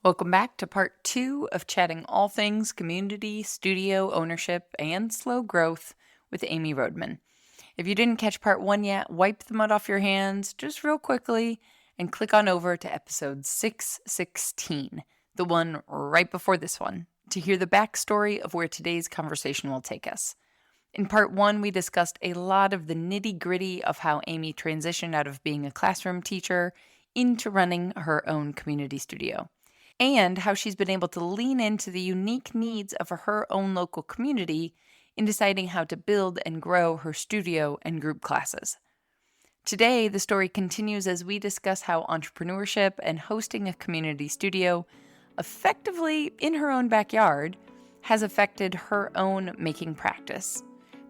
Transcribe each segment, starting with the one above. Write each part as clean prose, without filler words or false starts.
Welcome back to part 2 of chatting all things community, studio ownership, and slow growth with Amy Roadman. If you didn't catch part 1 yet, wipe the mud off your hands just real quickly and click on over to episode 616, the one right before this one, to hear the backstory of where today's conversation will take us. In part 1, we discussed a lot of the nitty-gritty of how Amy transitioned out of being a classroom teacher into running her own community studio, and how she's been able to lean into the unique needs of her own local community in deciding how to build and grow her studio and group classes. Today, the story continues as we discuss how entrepreneurship and hosting a community studio, effectively in her own backyard, has affected her own making practice,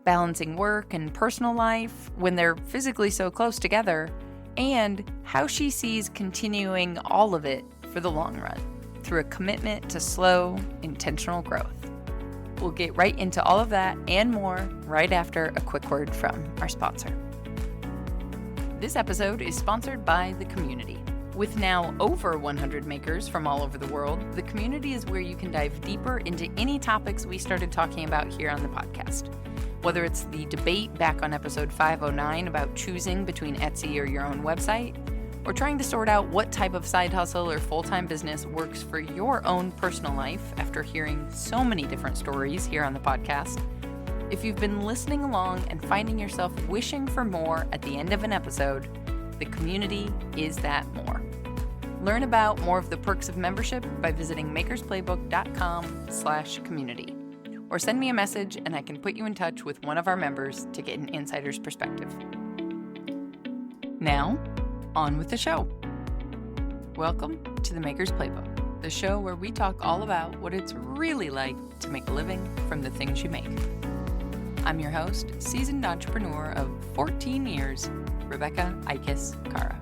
balancing work and personal life when they're physically so close together, and how she sees continuing all of it for the long run through a commitment to slow, intentional growth. We'll get right into all of that and more right after a quick word from our sponsor. This episode is sponsored by The Community. With now over 100 makers from all over the world, The Community is where you can dive deeper into any topics we started talking about here on the podcast. Whether it's the debate back on episode 509 about choosing between Etsy or your own website, or trying to sort out what type of side hustle or full-time business works for your own personal life after hearing so many different stories here on the podcast. If you've been listening along and finding yourself wishing for more at the end of an episode, The Community is that more. Learn about more of the perks of membership by visiting makersplaybook.com/community. Or send me a message and I can put you in touch with one of our members to get an insider's perspective. Now, on with the show. Welcome to the Maker's Playbook, the show where we talk all about what it's really like to make a living from the things you make. I'm your host, seasoned entrepreneur of 14 years, Rebecca Ikes Cara.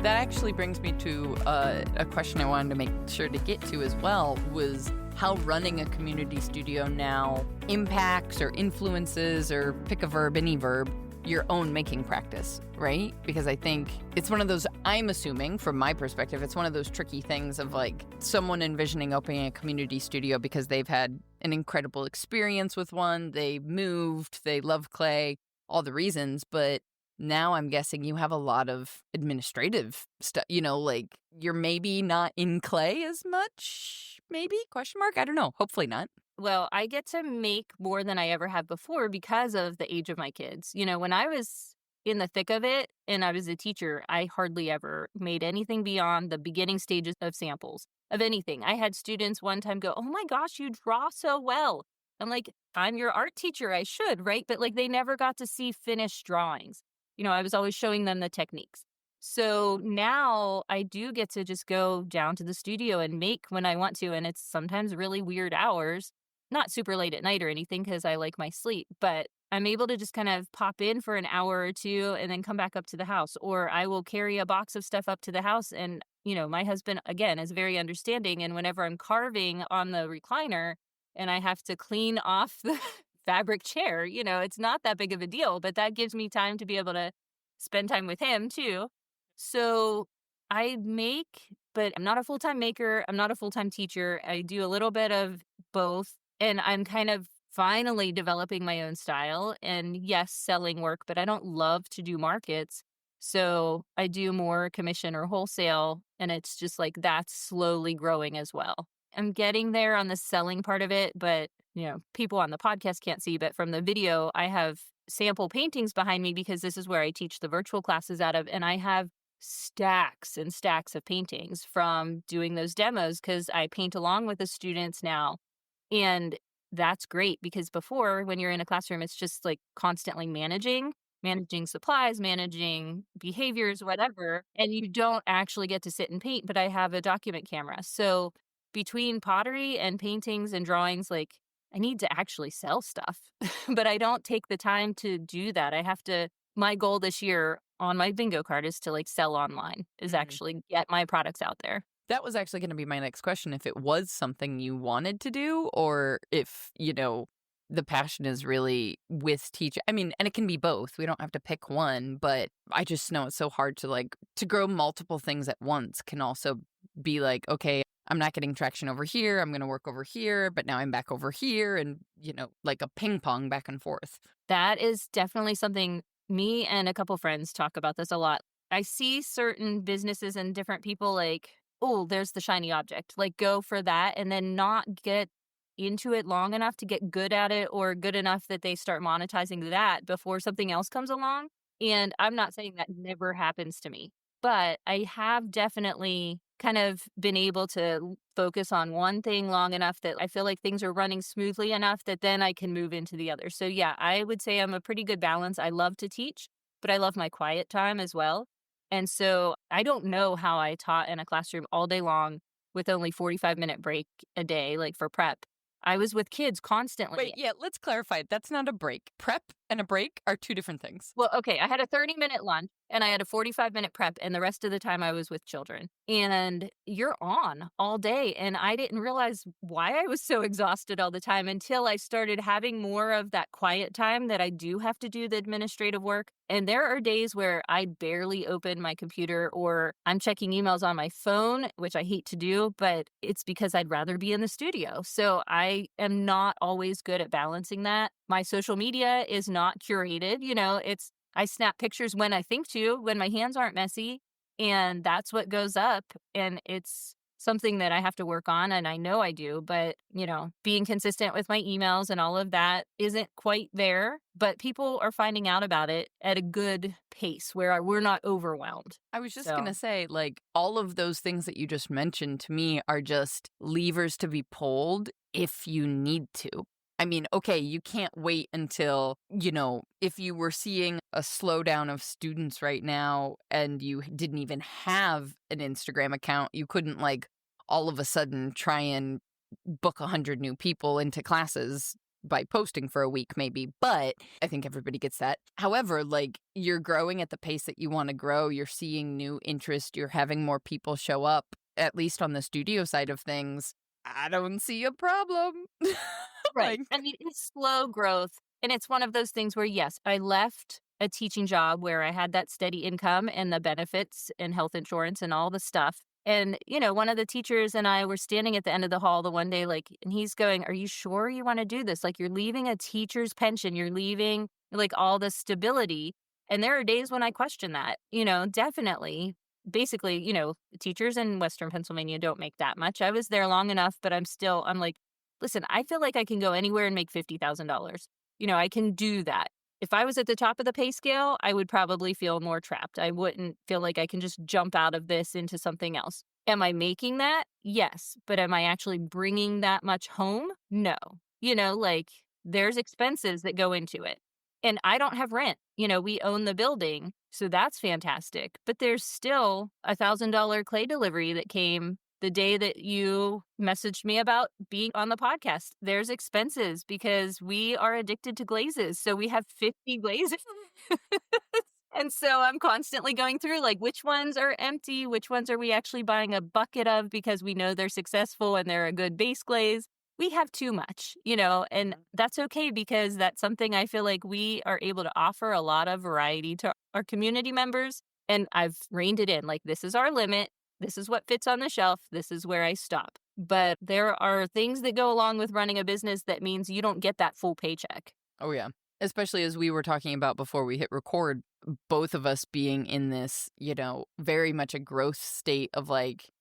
That actually brings me to a question I wanted to make sure to get to as well, was how running a community studio now impacts or influences, or pick a verb, any verb, your own making practice, right? Because I think it's one of those, I'm assuming from my perspective, it's one of those tricky things of like someone envisioning opening a community studio because they've had an incredible experience with one, they moved, they love clay, all the reasons, but now I'm guessing you have a lot of administrative stuff, like you're maybe not in clay as much, maybe, question mark? I don't know. Hopefully not. Well, I get to make more than I ever have before because of the age of my kids. When I was in the thick of it and I was a teacher, I hardly ever made anything beyond the beginning stages of samples of anything. I had students one time go, "Oh my gosh, you draw so well." I'm like, I'm your art teacher. I should, right? But like they never got to see finished drawings. I was always showing them the techniques. So now I do get to just go down to the studio and make when I want to. And it's sometimes really weird hours, not super late at night or anything because I like my sleep, but I'm able to just kind of pop in for an hour or two and then come back up to the house. Or I will carry a box of stuff up to the house. And, my husband, again, is very understanding. And whenever I'm carving on the recliner and I have to clean off the fabric chair, it's not that big of a deal, but that gives me time to be able to spend time with him too. So I make, but I'm not a full-time maker. I'm not a full-time teacher. I do a little bit of both. And I'm kind of finally developing my own style and yes, selling work, but I don't love to do markets. So I do more commission or wholesale. And it's just like that's slowly growing as well. I'm getting there on the selling part of it, but people on the podcast can't see, but from the video, I have sample paintings behind me because this is where I teach the virtual classes out of. And I have stacks and stacks of paintings from doing those demos because I paint along with the students now. And that's great because before, when you're in a classroom, it's just like constantly managing supplies, managing behaviors, whatever. And you don't actually get to sit and paint, but I have a document camera. So between pottery and paintings and drawings, like I need to actually sell stuff, but I don't take the time to do that. My goal this year on my bingo card is to like sell online, is actually get my products out there. That was actually going to be my next question. If it was something you wanted to do, or if, the passion is really with teaching. I mean, and it can be both. We don't have to pick one, but I just know it's so hard to to grow multiple things at once can also be like, okay, I'm not getting traction over here. I'm going to work over here, but now I'm back over here and, like a ping pong back and forth. That is definitely something me and a couple friends talk about this a lot. I see certain businesses and different people like, oh, there's the shiny object. Like, go for that and then not get into it long enough to get good at it or good enough that they start monetizing that before something else comes along. And I'm not saying that never happens to me, but I have definitely kind of been able to focus on one thing long enough that I feel like things are running smoothly enough that then I can move into the other. So yeah, I would say I'm a pretty good balance. I love to teach, but I love my quiet time as well. And so I don't know how I taught in a classroom all day long with only 45-minute break a day, like for prep. I was with kids constantly. Wait, yeah, let's clarify. That's not a break. Prep and a break are two different things. Well, okay, I had a 30-minute lunch and I had a 45-minute prep, and the rest of the time I was with children. And you're on all day, and I didn't realize why I was so exhausted all the time until I started having more of that quiet time that I do have to do the administrative work. And there are days where I barely open my computer or I'm checking emails on my phone, which I hate to do, but it's because I'd rather be in the studio. So I am not always good at balancing that. My social media is not curated. I snap pictures when I think to, when my hands aren't messy, and that's what goes up. And it's something that I have to work on, and I know I do, but, being consistent with my emails and all of that isn't quite there, but people are finding out about it at a good pace where we're not overwhelmed. I was just going So to say, all of those things that you just mentioned to me are just levers to be pulled if you need to. I mean, okay, you can't wait until, if you were seeing a slowdown of students right now and you didn't even have an Instagram account, you couldn't all of a sudden try and book 100 new people into classes by posting for a week maybe, but I think everybody gets that. However, you're growing at the pace that you want to grow, you're seeing new interest, you're having more people show up, at least on the studio side of things. I don't see a problem. right. I mean, it's slow growth. And it's one of those things where, yes, I left a teaching job where I had that steady income and the benefits and health insurance and all the stuff. And, one of the teachers and I were standing at the end of the hall the one day, and he's going, "Are you sure you want to do this? You're leaving a teacher's pension, you're leaving all the stability." And there are days when I question that, definitely. Basically, teachers in Western Pennsylvania don't make that much. I was there long enough, but I'm like, listen, I feel like I can go anywhere and make $50,000. I can do that. If I was at the top of the pay scale, I would probably feel more trapped. I wouldn't feel like I can just jump out of this into something else. Am I making that? Yes. But am I actually bringing that much home? No. There's expenses that go into it. And I don't have rent. We own the building. So that's fantastic. But there's still $1,000 clay delivery that came the day that you messaged me about being on the podcast. There's expenses because we are addicted to glazes. So we have 50 glazes. And so I'm constantly going through which ones are empty, which ones are we actually buying a bucket of because we know they're successful and they're a good base glaze. We have too much, and that's okay because that's something I feel like we are able to offer a lot of variety to our community members. And I've reined it in. This is our limit. This is what fits on the shelf. This is where I stop. But there are things that go along with running a business that means you don't get that full paycheck. Oh, yeah. Especially as we were talking about before we hit record, both of us being in this, very much a growth state of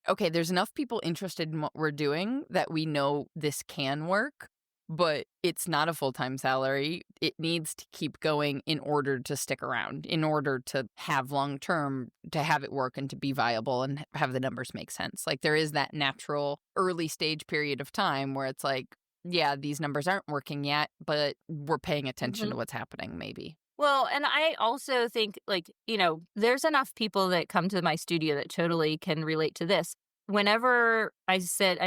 okay, there's enough people interested in what we're doing that we know this can work, but it's not a full-time salary. It needs to keep going in order to stick around, in order to have long-term, to have it work and to be viable and have the numbers make sense. There is that natural early stage period of time where it's yeah, these numbers aren't working yet, but we're paying attention to what's happening maybe. Well, and I also think there's enough people that come to my studio that totally can relate to this. Whenever I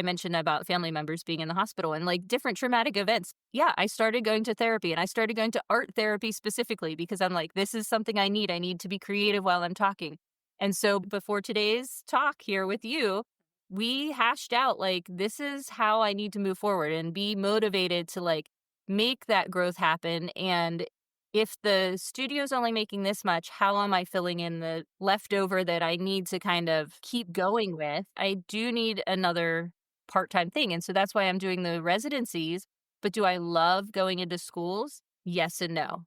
mentioned about family members being in the hospital and different traumatic events, yeah, I started going to therapy and I started going to art therapy specifically because I'm this is something I need. I need to be creative while I'm talking. And so before today's talk here with you, we hashed out this is how I need to move forward and be motivated to make that growth happen. And if the studio's only making this much, how am I filling in the leftover that I need to kind of keep going with? I do need another part-time thing. And so that's why I'm doing the residencies. But do I love going into schools? Yes and no.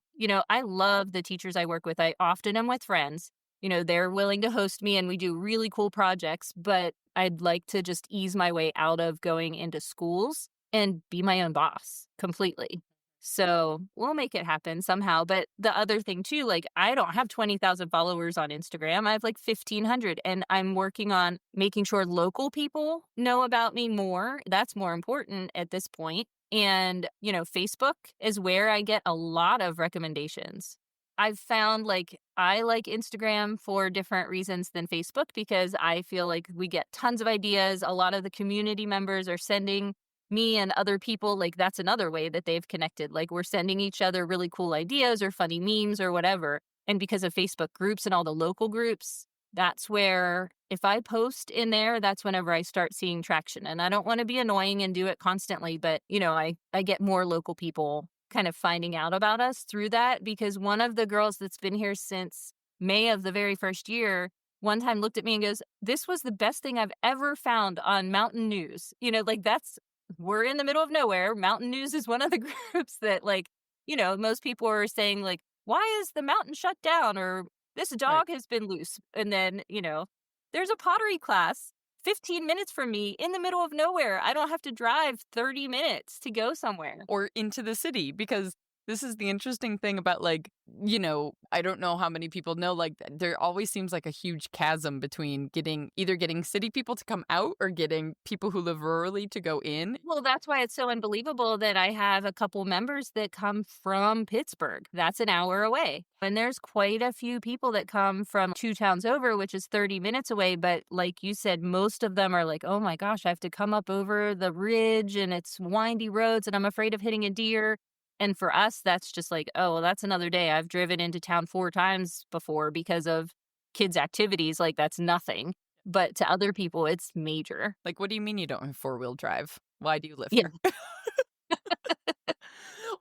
I love the teachers I work with. I often am with friends. They're willing to host me and we do really cool projects, but I'd like to just ease my way out of going into schools and be my own boss completely. So we'll make it happen somehow. But the other thing too, like I don't have 20,000 followers on Instagram. I have like 1,500 and I'm working on making sure local people know about me more. That's more important at this point. And, Facebook is where I get a lot of recommendations. I've found like I like Instagram for different reasons than Facebook because I feel like we get tons of ideas. A lot of the community members are sending me and other people, like that's another way that they've connected. Like we're sending each other really cool ideas or funny memes or whatever. And because of Facebook groups and all the local groups, that's where if I post in there, that's whenever I start seeing traction. And I don't want to be annoying and do it constantly, but I get more local people kind of finding out about us through that because one of the girls that's been here since May of the very first year one time looked at me and goes, "This was the best thing I've ever found on Mountain News." Like we're in the middle of nowhere. Mountain News is one of the groups that most people are saying like, "Why is the mountain shut down?" or "This Right. dog has been loose." And then, there's a pottery class 15 minutes from me in the middle of nowhere. I don't have to drive 30 minutes to go somewhere. Or into the city, because this is the interesting thing about, like, I don't know how many people know, like, there always seems like a huge chasm between getting city people to come out or getting people who live rurally to go in. Well, that's why it's so unbelievable that I have a couple members that come from Pittsburgh. That's an hour away. And there's quite a few people that come from 2 towns over, which is 30 minutes away. But like you said, most of them are like, oh my gosh, I have to come up over the ridge and it's windy roads and I'm afraid of hitting a deer. And for us, that's just like, oh, well, that's another day. I've driven into town 4 times before because of kids' activities. Like, that's nothing. But to other people, it's major. Like, what do you mean you don't have four-wheel drive? Why do you live Yeah. here?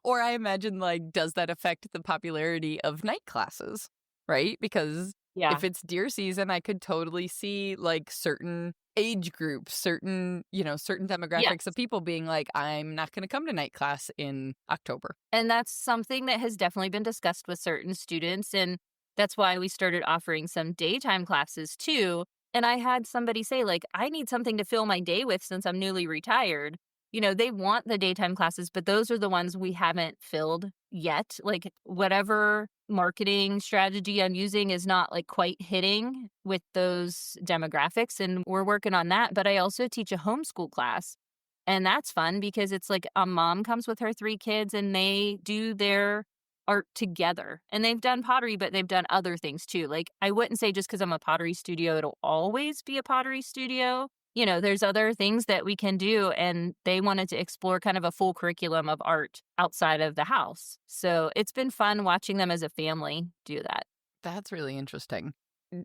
Or I imagine, like, does that affect the popularity of night classes, right? Because Yeah. if it's deer season, I could totally see, like, certain age groups, certain demographics of Yes. people being like, "I'm not gonna come to night class in October." And that's something that has definitely been discussed with certain students. And that's why we started offering some daytime classes too. And I had somebody say, like, I need something to fill my day with since I'm newly retired. They want the daytime classes, but those are the ones we haven't filled yet. Like, whatever marketing strategy I'm using is not like quite hitting with those demographics. And we're working on that. But I also teach a homeschool class. And that's fun because it's like a mom comes with her 3 kids and they do their art together. And they've done pottery, but they've done other things too. Like, I wouldn't say just because I'm a pottery studio, it'll always be a pottery studio. There's other things that we can do. And they wanted to explore kind of a full curriculum of art outside of the house. So it's been fun watching them as a family do that. That's really interesting.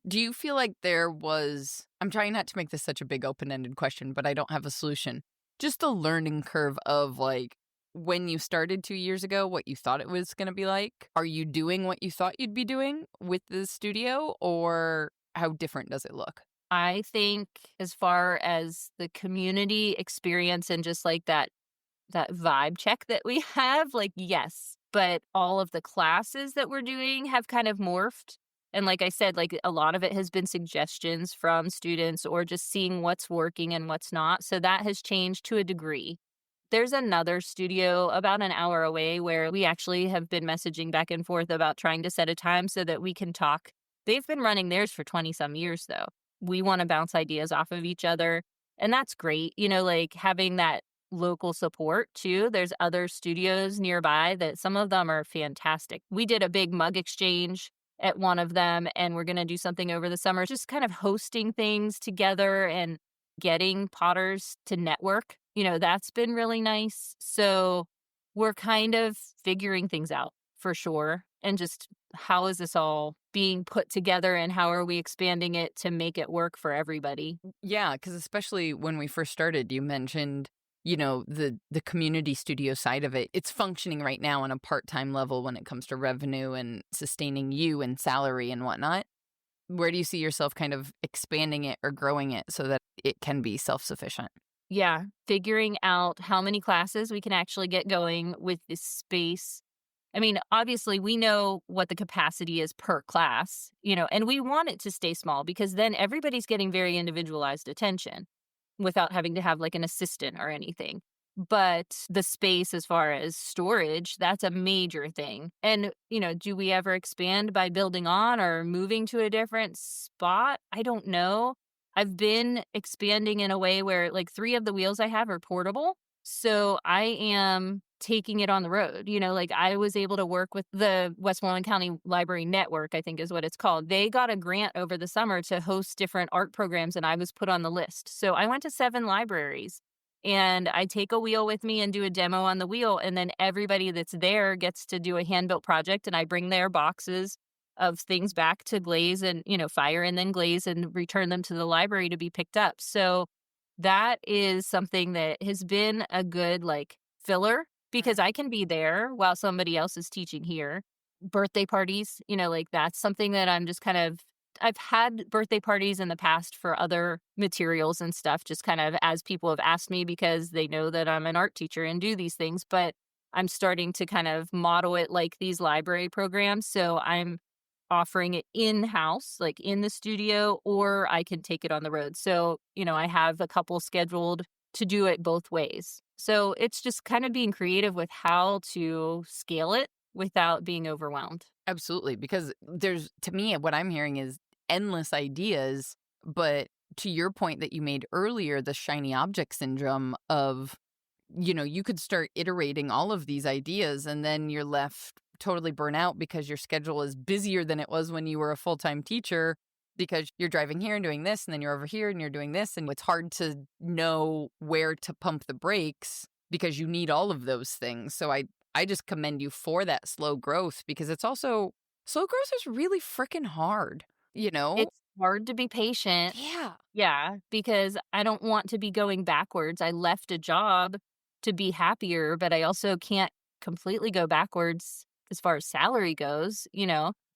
Do you feel like I'm trying not to make this such a big open-ended question, but I don't have a solution. Just the learning curve of, like, when you started 2 years ago, what you thought it was gonna be like. Are you doing what you thought you'd be doing with the studio, or how different does it look? I think as far as the community experience and just like that vibe check that we have, like, yes, but all of the classes that we're doing have kind of morphed. And like I said, like a lot of it has been suggestions from students or just seeing what's working and what's not. So that has changed to a degree. There's another studio about an hour away where we actually have been messaging back and forth about trying to set a time so that we can talk. They've been running theirs for 20 some years, though. We want to bounce ideas off of each other. And that's great, like having that local support too. There's other studios nearby that some of them are fantastic. We did a big mug exchange at one of them, and we're going to do something over the summer, just kind of hosting things together and getting potters to network. That's been really nice. So we're kind of figuring things out for sure. And just how is this all being put together and how are we expanding it to make it work for everybody? Yeah, because especially when we first started, you mentioned the community studio side of it, it's functioning right now on a part-time level when it comes to revenue and sustaining you and salary and whatnot. Where do you see yourself kind of expanding it or growing it so that it can be self-sufficient? Yeah, figuring out how many classes we can actually get going with this space. I mean, obviously, we know what the capacity is per class, and we want it to stay small because then everybody's getting very individualized attention without having to have like an assistant or anything. But the space as far as storage, that's a major thing. And, do we ever expand by building on or moving to a different spot? I don't know. I've been expanding in a way where like 3 of the wheels I have are portable. So I am taking it on the road. Like I was able to work with the Westmoreland County Library Network, I think is what it's called. They got a grant over the summer to host different art programs, and I was put on the list. So I went to 7 libraries and I take a wheel with me and do a demo on the wheel. And then everybody that's there gets to do a hand built project, and I bring their boxes of things back to glaze and, fire and then glaze and return them to the library to be picked up. So that is something that has been a good like filler because I can be there while somebody else is teaching here. Birthday parties, like that's something that I'm just kind of I've had birthday parties in the past for other materials and stuff, just kind of as people have asked me because they know that I'm an art teacher and do these things. But I'm starting to kind of model it like these library programs. So I'm offering it in-house, like in the studio, or I can take it on the road. So, I have a couple scheduled to do it both ways. So it's just kind of being creative with how to scale it without being overwhelmed. Absolutely, because to me, what I'm hearing is endless ideas, but to your point that you made earlier, the shiny object syndrome of, you could start iterating all of these ideas and then you're left totally burnt out because your schedule is busier than it was when you were a full-time teacher because you're driving here and doing this and then you're over here and you're doing this and it's hard to know where to pump the brakes because you need all of those things. So I just commend you for that slow growth because it's also slow growth is really freaking hard, you know? It's hard to be patient. Yeah. Yeah, because I don't want to be going backwards. I left a job to be happier, but I also can't completely go backwards as far as salary goes.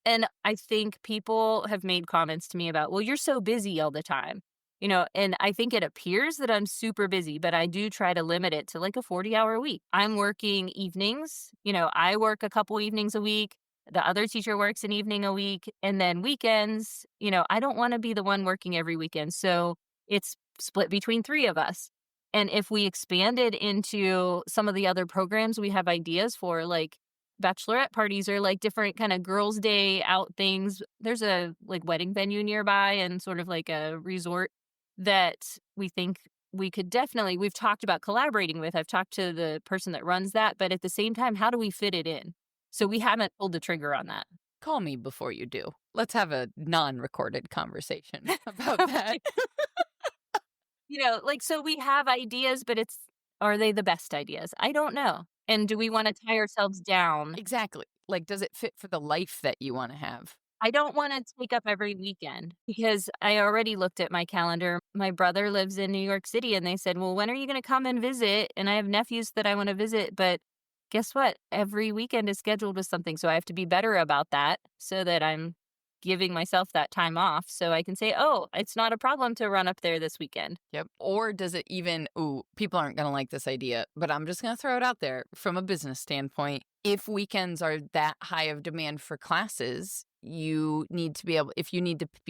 And I think people have made comments to me about, well, you're so busy all the time, and I think it appears that I'm super busy, but I do try to limit it to like a 40-hour week. I'm working evenings, I work a couple evenings a week. The other teacher works an evening a week, and then weekends, I don't want to be the one working every weekend. So it's split between 3 of us. And if we expanded into some of the other programs we have ideas for, like bachelorette parties or like different kind of girls' day out things, there's a like wedding venue nearby and sort of like a resort that we think we've talked about collaborating with. I've talked to the person that runs that, but at the same time, how do we fit it in? So we haven't pulled the trigger on that. Call me before you do. Let's have a non-recorded conversation about that. Like, so we have ideas, but are they the best ideas? I don't know. And do we wanna tie ourselves down? Exactly. Like, does it fit for the life that you wanna have? I don't wanna take up every weekend because I already looked at my calendar. My brother lives in New York City, and they said, "Well, when are you gonna come and visit?" And I have nephews that I wanna visit, but guess what? Every weekend is scheduled with something, so I have to be better about that so that I'm giving myself that time off so I can say, "Oh, it's not a problem to run up there this weekend." Yep. Or does it even, ooh, people aren't going to like this idea, but I'm just going to throw it out there from a business standpoint. If weekends are that high of demand for classes, if you need to be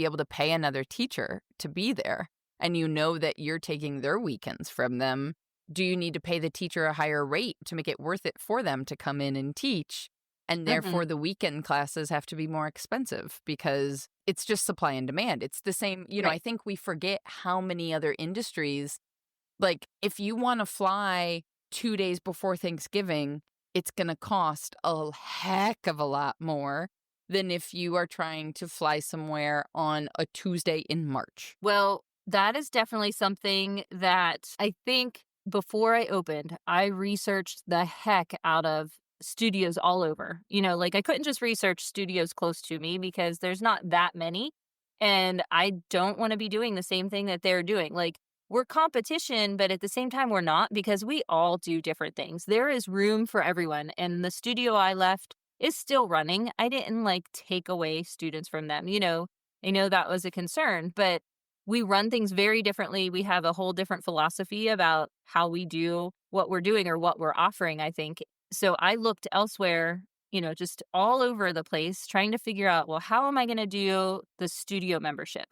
able to pay another teacher to be there and you know that you're taking their weekends from them, do you need to pay the teacher a higher rate to make it worth it for them to come in and teach? And therefore, Mhm. the weekend classes have to be more expensive because it's just supply and demand. It's the same, I Right. think we forget how many other industries, like if you want to fly 2 days before Thanksgiving, it's going to cost a heck of a lot more than if you are trying to fly somewhere on a Tuesday in March. Well, that is definitely something that I think before I opened, I researched the heck out of studios all over. Like I couldn't just research studios close to me because there's not that many. And I don't want to be doing the same thing that they're doing. Like we're competition, but at the same time, we're not because we all do different things. There is room for everyone. And the studio I left is still running. I didn't like take away students from them. I know that was a concern, but we run things very differently. We have a whole different philosophy about how we do what we're doing or what we're offering, I think. So I looked elsewhere, just all over the place, trying to figure out, well, how am I going to do the studio membership?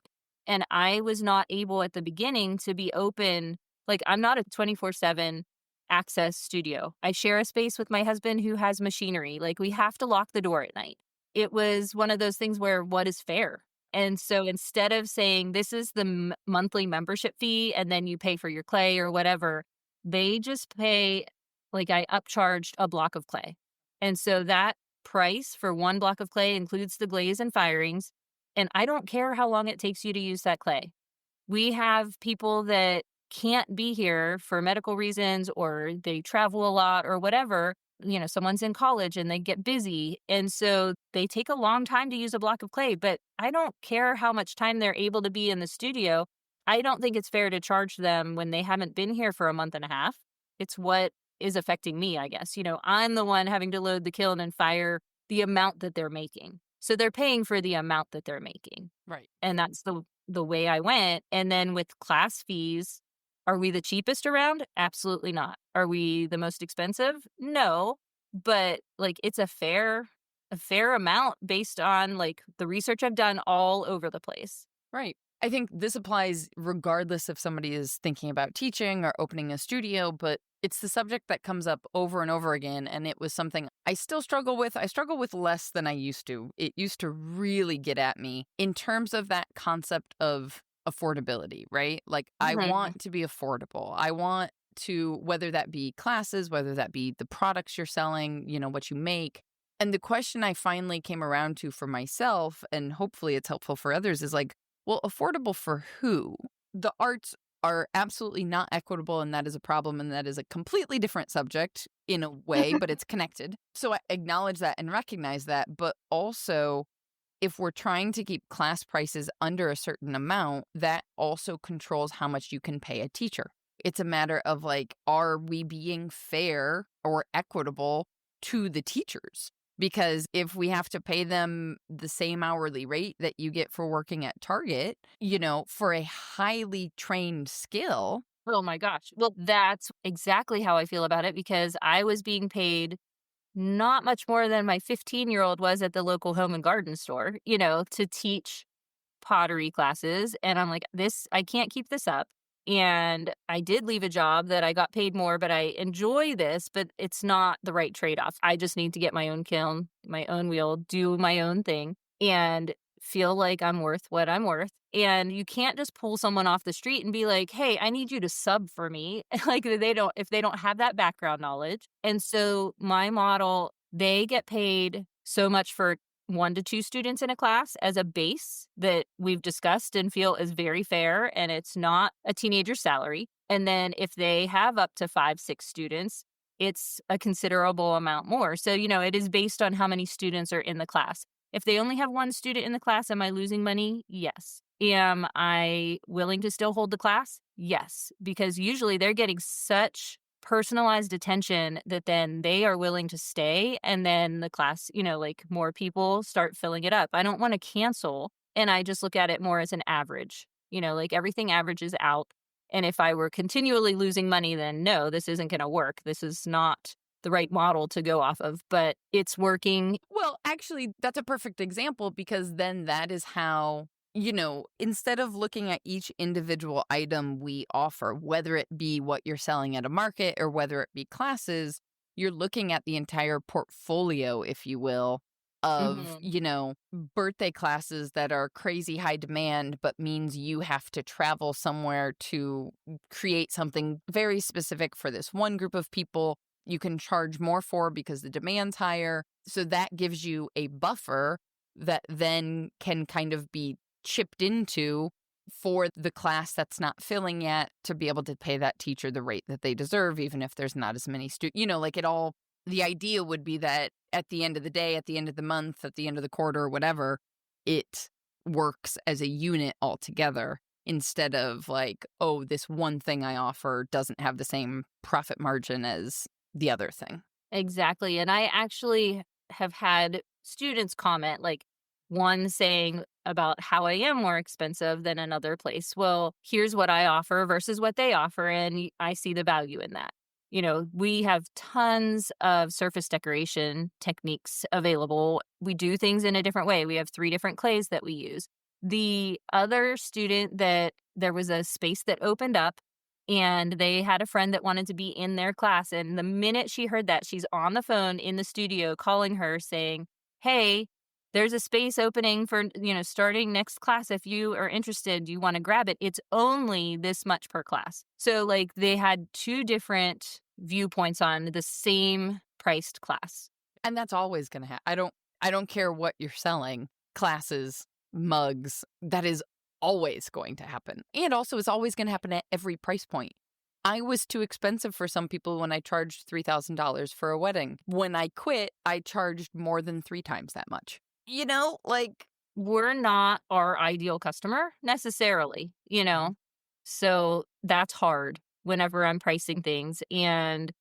And I was not able at the beginning to be open. Like, I'm not a 24/7 access studio. I share a space with my husband who has machinery. Like, we have to lock the door at night. It was one of those things where what is fair? And so instead of saying this is the monthly membership fee and then you pay for your clay or whatever, they just pay, like, I upcharged a block of clay. And so that price for one block of clay includes the glaze and firings. And I don't care how long it takes you to use that clay. We have people that can't be here for medical reasons or they travel a lot or whatever. Someone's in college and they get busy. And so they take a long time to use a block of clay, but I don't care how much time they're able to be in the studio. I don't think it's fair to charge them when they haven't been here for a month and a half. It's what is affecting me, I guess. I'm the one having to load the kiln and fire the amount that they're making. So they're paying for the amount that they're making. Right. And that's the way I went. And then with class fees, are we the cheapest around? Absolutely not. Are we the most expensive? No. But like it's a fair amount based on like the research I've done all over the place. Right. I think this applies regardless if somebody is thinking about teaching or opening a studio, but it's the subject that comes up over and over again. And it was something I still struggle with. I struggle with less than I used to. It used to really get at me in terms of that concept of affordability, right? Like, I Mhm. want to be affordable. I want to, whether that be classes, whether that be the products you're selling, what you make. And the question I finally came around to for myself, and hopefully it's helpful for others, is like, well, affordable for who? The arts are absolutely not equitable, and that is a problem, and that is a completely different subject in a way, but it's connected. So I acknowledge that and recognize that, but also if we're trying to keep class prices under a certain amount, that also controls how much you can pay a teacher. It's a matter of like, are we being fair or equitable to the teachers? Because if we have to pay them the same hourly rate that you get for working at Target, for a highly trained skill. Oh my gosh. Well, that's exactly how I feel about it because I was being paid not much more than my 15-year-old was at the local home and garden store, to teach pottery classes. And I'm like, I can't keep this up. And I did leave a job that I got paid more, but I enjoy this, but it's not the right trade off. I just need to get my own kiln, my own wheel, do my own thing, and feel like I'm worth what I'm worth. And you can't just pull someone off the street and be like, hey, I need you to sub for me. Like if they don't have that background knowledge. And so my model, they get paid so much for 1 to 2 students in a class as a base that we've discussed and feel is very fair, and it's not a teenager's salary. And then if they have up to 5, 6 students, it's a considerable amount more. So, it is based on how many students are in the class. If they only have 1 student in the class, am I losing money? Yes. Am I willing to still hold the class? Yes, because usually they're getting such personalized attention that then they are willing to stay and then the class, like more people start filling it up. I don't want to cancel, and I just look at it more as an average. Like everything averages out. And if I were continually losing money, then no, this isn't going to work. This is not the right model to go off of, but it's working. Well, actually, that's a perfect example because then that is how, instead of looking at each individual item we offer, whether it be what you're selling at a market or whether it be classes, you're looking at the entire portfolio, if you will, of, Mhm. birthday classes that are crazy high demand, but means you have to travel somewhere to create something very specific for this one group of people. You can charge more for because the demand's higher. So that gives you a buffer that then can kind of be chipped into for the class that's not filling yet to be able to pay that teacher the rate that they deserve, even if there's not as many students. Like it all, the idea would be that at the end of the day, at the end of the month, at the end of the quarter, whatever, it works as a unit altogether. instead of like, oh, this one thing I offer doesn't have the same profit margin as the other thing. Exactly, and I actually have had students comment, like, one saying about how I am more expensive than another place. Well, here's what I offer versus what they offer, and I see the value in that. We have tons of surface decoration techniques available. We do things in a different way. We have 3 different clays that we use. The other student that there was a space that opened up and they had a friend that wanted to be in their class, and the minute she heard that, she's on the phone in the studio calling her saying, "Hey, there's a space opening for, starting next class. If you are interested, do you wanna grab it? It's only this much per class." So, like, they had 2 different viewpoints on the same priced class. And that's always gonna happen. I don't care what you're selling, classes, mugs, that is always going to happen. And also it's always gonna happen at every price point. I was too expensive for some people when I charged $3,000 for a wedding. When I quit, I charged more than 3 times that much. Like We're not our ideal customer necessarily, you Mhm. know? So, that's hard whenever I'm pricing things, and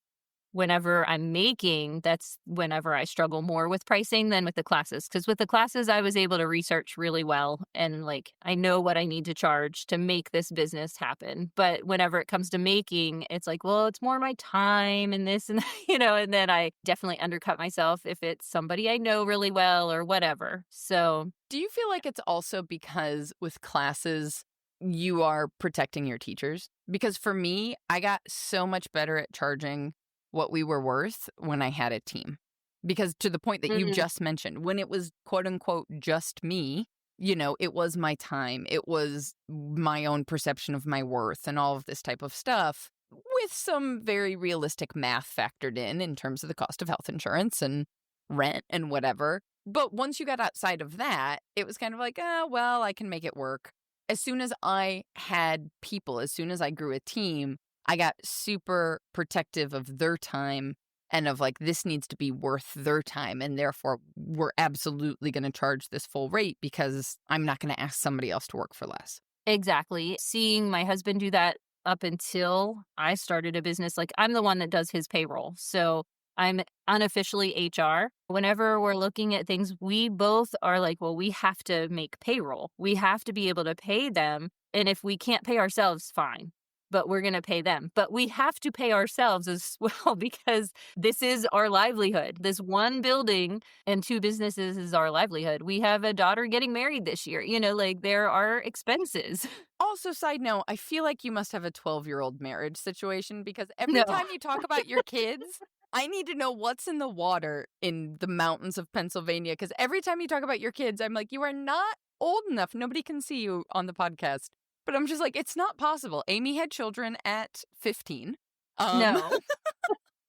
whenever I'm making, that's whenever I struggle more with pricing than with the classes. Because with the classes, I was able to research really well and, like, I know what I need to charge to make this business happen. But whenever it comes to making, it's like, well, it's more my time and this and that, and then I definitely undercut myself if it's somebody I know really well or whatever. So, Do you feel like it's also because with classes, you are protecting your teachers? Because for me, I got so much better at charging what we were worth when I had a team. Because to the point that you mm, just mentioned, when it was quote unquote just me, it was my time, it was my own perception of my worth and all of this type of stuff with some very realistic math factored in terms of the cost of health insurance and rent and whatever. But once you got outside of that, it was kind of like, "Oh, well, I can make it work." As soon as I had people, as soon as I grew a team, I got super protective of their time and of like, this needs to be worth their time. And therefore, we're absolutely going to charge this full rate because I'm not going to ask somebody else to work for less. exactly. Seeing my husband do that up until I started a business, like, I'm the one that does his payroll. So I'm unofficially HR. Whenever we're looking at things, we both are like, well, we have to make payroll. We have to be able to pay them. And if we can't pay ourselves, fine. But we're going to pay them. But we have to pay ourselves as well because this is our livelihood. This one building and 2 businesses is our livelihood. We have a daughter getting married this year, like, there are expenses. Also, side note, I feel like you must have a 12-year-old marriage situation because every No. time you talk about your kids, I need to know what's in the water in the mountains of Pennsylvania. Because every time you talk about your kids, I'm like, you are not old enough. Nobody can see you on the podcast. But I'm just like, it's not possible. Amy had children at 15. Um, No.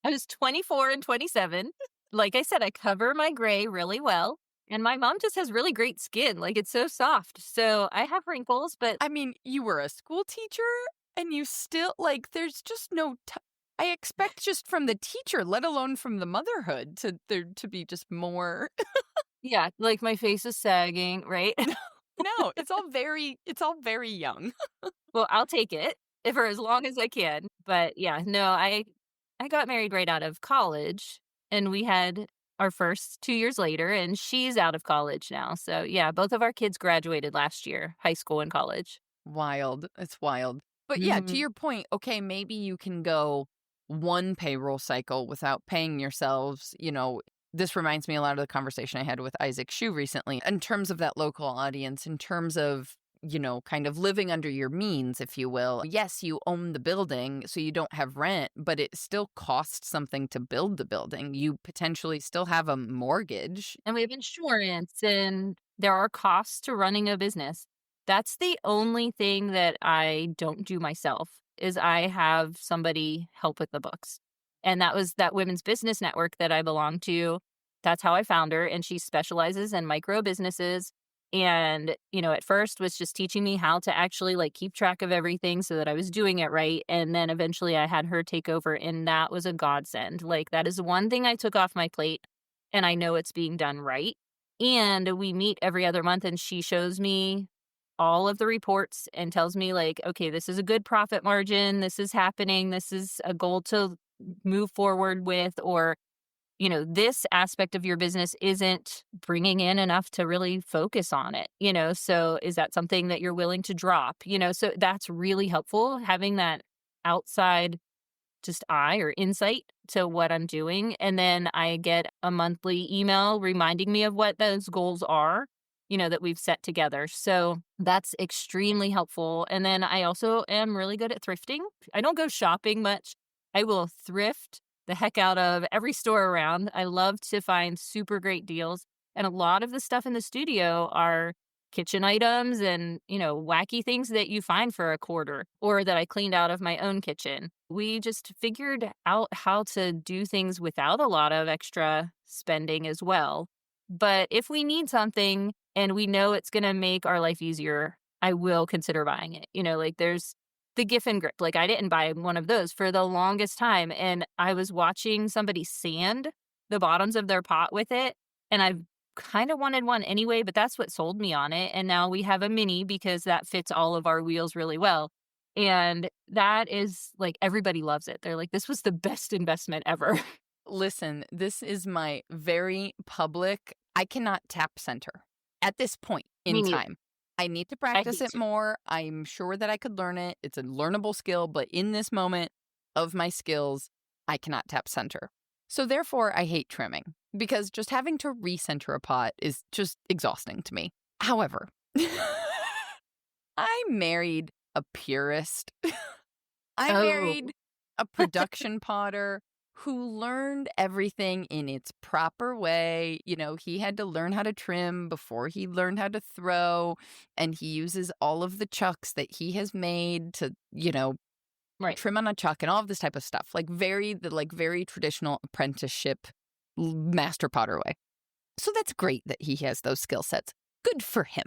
I was 24 and 27. Like I said, I cover my gray really well, and my mom just has really great skin, like, it's so soft. So, I have wrinkles, but I mean, you were a school teacher and you still, like, there's just no. I expect just from the teacher, let alone from the motherhood, to there to be just more. yeah, like, my face is sagging, right? No, it's all very young. Well, I'll take it for as long as I can, but yeah, no, I got married right out of college, and we had our first 2 years later, and she's out of college now, so yeah, both of our kids graduated last year, high school and college. Wild. It's wild. But yeah, to Mhm. your point, okay, maybe you can go one payroll cycle without paying yourselves. This reminds me a lot of the conversation I had with Isaac Shu recently in terms of that local audience, in terms of, kind of living under your means, if you will. Yes, you own the building, so you don't have rent, but it still costs something to build the building. You potentially still have a mortgage. And we have insurance, and there are costs to running a business. That's the only thing that I don't do myself, is I have somebody help with the books. And that was that women's business network that I belong to. That's how I found her, and she specializes in micro businesses. And, at first was just teaching me how to actually, like, keep track of everything so that I was doing it right. And then eventually I had her take over, and that was a godsend. Like, that is one thing I took off my plate, and I know it's being done right. And we meet every other month, and she shows me all of the reports and tells me like, okay, this is a good profit margin, this is happening, this is a goal to move forward with, or this aspect of your business isn't bringing in enough to really focus on it, so is that something that you're willing to drop, so that's really helpful having that outside just eye or insight to what I'm doing. And then I get a monthly email reminding me of what those goals are, that we've set together. So that's extremely helpful. And then I also am really good at thrifting. I don't go shopping much. I will thrift the heck out of every store around. I love to find super great deals. And a lot of the stuff in the studio are kitchen items and, wacky things that you find for a quarter or that I cleaned out of my own kitchen. We just figured out how to do things without a lot of extra spending as well. But if we need something and we know it's going to make our life easier, I will consider buying it. Like there's the Giffen grip. Like I didn't buy one of those for the longest time. And I was watching somebody sand the bottoms of their pot with it. And I've kind of wanted one anyway, but that's what sold me on it. And now we have a mini because that fits all of our wheels really well. And that is like everybody loves it. They're like, this was the best investment ever. Listen, this is my very public. I cannot tap center at this point Me in neither. time. I need to I practice hate it to. more. I'm sure that I could learn it. It's a learnable skill, but in this moment of my skills, I cannot tap center. So therefore, I hate trimming because just having to recenter a pot is just exhausting to me. However, I married a purist. I Oh, married a production potter who learned everything in its proper way. He had to learn how to trim before he learned how to throw, and he uses all of the chucks that he has made to, right. trim on a chuck and all of this type of stuff. Very traditional apprenticeship master potter way. So that's great that he has those skill sets. Good for him.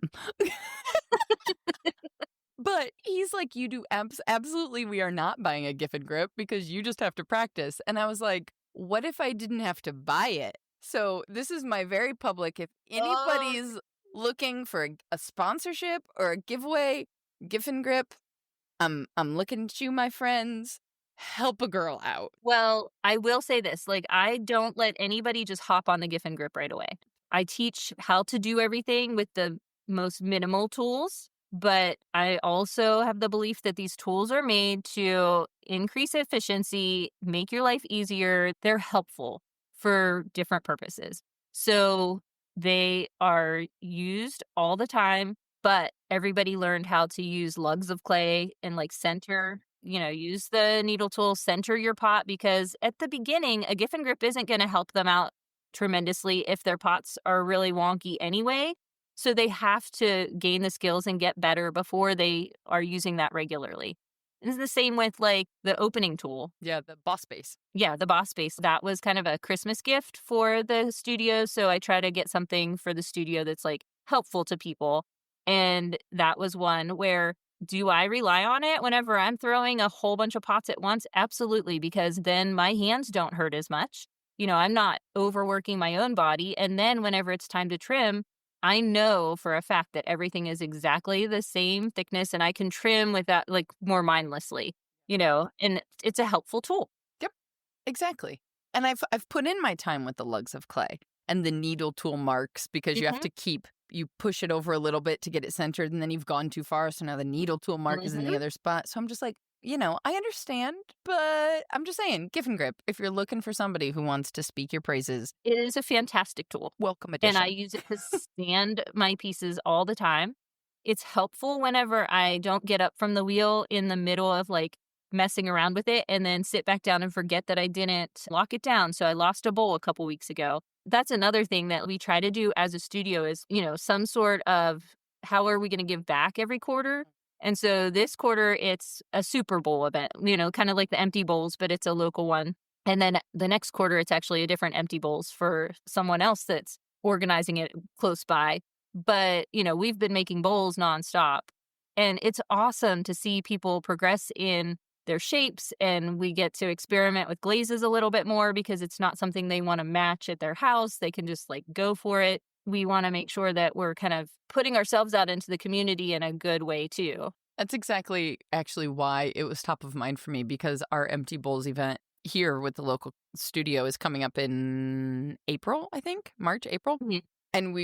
But he's like, "You do absolutely, we are not buying a Giffen grip because you just have to practice." And I was like, "What if I didn't have to buy it?" So this is my very public, if Oh, anybody's looking for a sponsorship or a giveaway, Giffen grip, I'm looking at you, my friends. Help a girl out. well, I will say this, like, I don't let anybody just hop on the Giffen grip right away. I teach how to do everything with the most minimal tools, but I also have the belief that these tools are made to increase efficiency, make your life easier. They're helpful for different purposes. So they are used all the time, but everybody learned how to use lugs of clay and like center, use the needle tool, center your pot because at the beginning, a Giffen grip isn't going to help them out tremendously if their pots are really wonky anyway. So they have to gain the skills and get better before they are using that regularly. And it's the same with like the opening tool. Yeah, the boss base. Yeah, the boss base. That was kind of a Christmas gift for the studio. So I try to get something for the studio that's like helpful to people. And that was one where do I rely on it whenever I'm throwing a whole bunch of pots at once? Absolutely, because then my hands don't hurt as much. I'm not overworking my own body. And then whenever it's time to trim, I know for a fact that everything is exactly the same thickness and I can trim with that like more mindlessly, and it's a helpful tool. Yep, exactly. And I've put in my time with the lugs of clay and the needle tool marks because you have Mhm, to you push it over a little bit to get it centered and then you've gone too far. So now the needle tool mark is in the mhm. other spot. So I'm just like, I understand, but I'm just saying, Giffen grip, if you're looking for somebody who wants to speak your praises, It is a fantastic tool, welcome and I addition. use it to sand my pieces all the time. It's helpful whenever I don't get up from the wheel in the middle of, like, messing around with it and then sit back down and forget that I didn't lock it down, so I lost a bowl a couple weeks ago. That's another thing that we try to do as a studio is, some sort of how are we gonna give back every quarter? And so this quarter, it's a Super Bowl event, kinda like the empty bowls, but it's a local one. And then the next quarter, it's actually a different empty bowls for someone else that's organizing it close by. But, we've been making bowls nonstop. And it's awesome to see people progress in their shapes. And we get to experiment with glazes a little bit more because it's not something they want to match at their house. They can just like go for it. we wanna make sure that we're kind of putting ourselves out into the community in a good way too. That's exactly actually why it was top of mind for me because our Empty Bowls event here with the local studio is coming up in April, I think, March, April. Mhm. And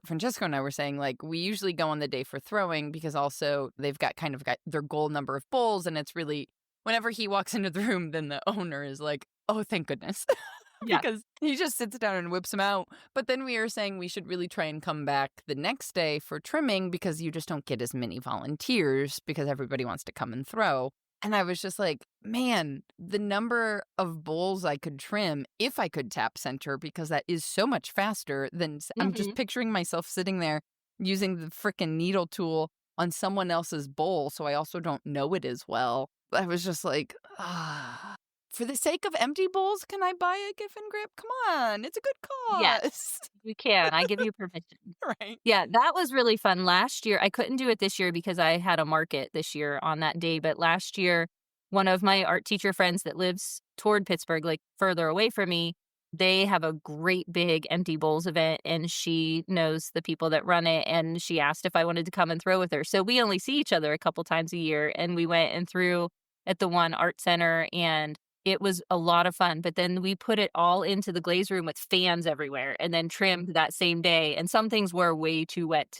Francesco and I were saying, like, we usually go on the day for throwing because also they've got kind of got their goal number of bowls. And it's really, whenever he walks into the room, then the owner is like, oh, thank goodness. Yeah. Because he just sits down and whips them out. But then we were saying we should really try and come back the next day for trimming because you just don't get as many volunteers because everybody wants to come and throw. And I was just like, man, the number of bowls I could trim if I could tap center because that is so much faster than I'm just Mhm. picturing myself sitting there using the freaking needle tool on someone else's bowl. So I also don't know it as well. I was just like, ah. For the sake of empty bowls, can I buy a Giff and Grip? Come on, it's a good Yes, cause. you can. I give you permission. Right. Yeah, that was really fun. Last year I couldn't do it this year because I had a market this year on that day, but last year, one of my art teacher friends that lives toward Pittsburgh, like, further away from me, they have a great big Empty Bowls event, and she knows the people that run it, and she asked if I wanted to come and throw with her. So we only see each other a couple times a year, and we went and threw at the one art center, and it was a lot of fun, but then we put it all into the glaze room with fans everywhere and then trimmed that same day, and some things were way too wet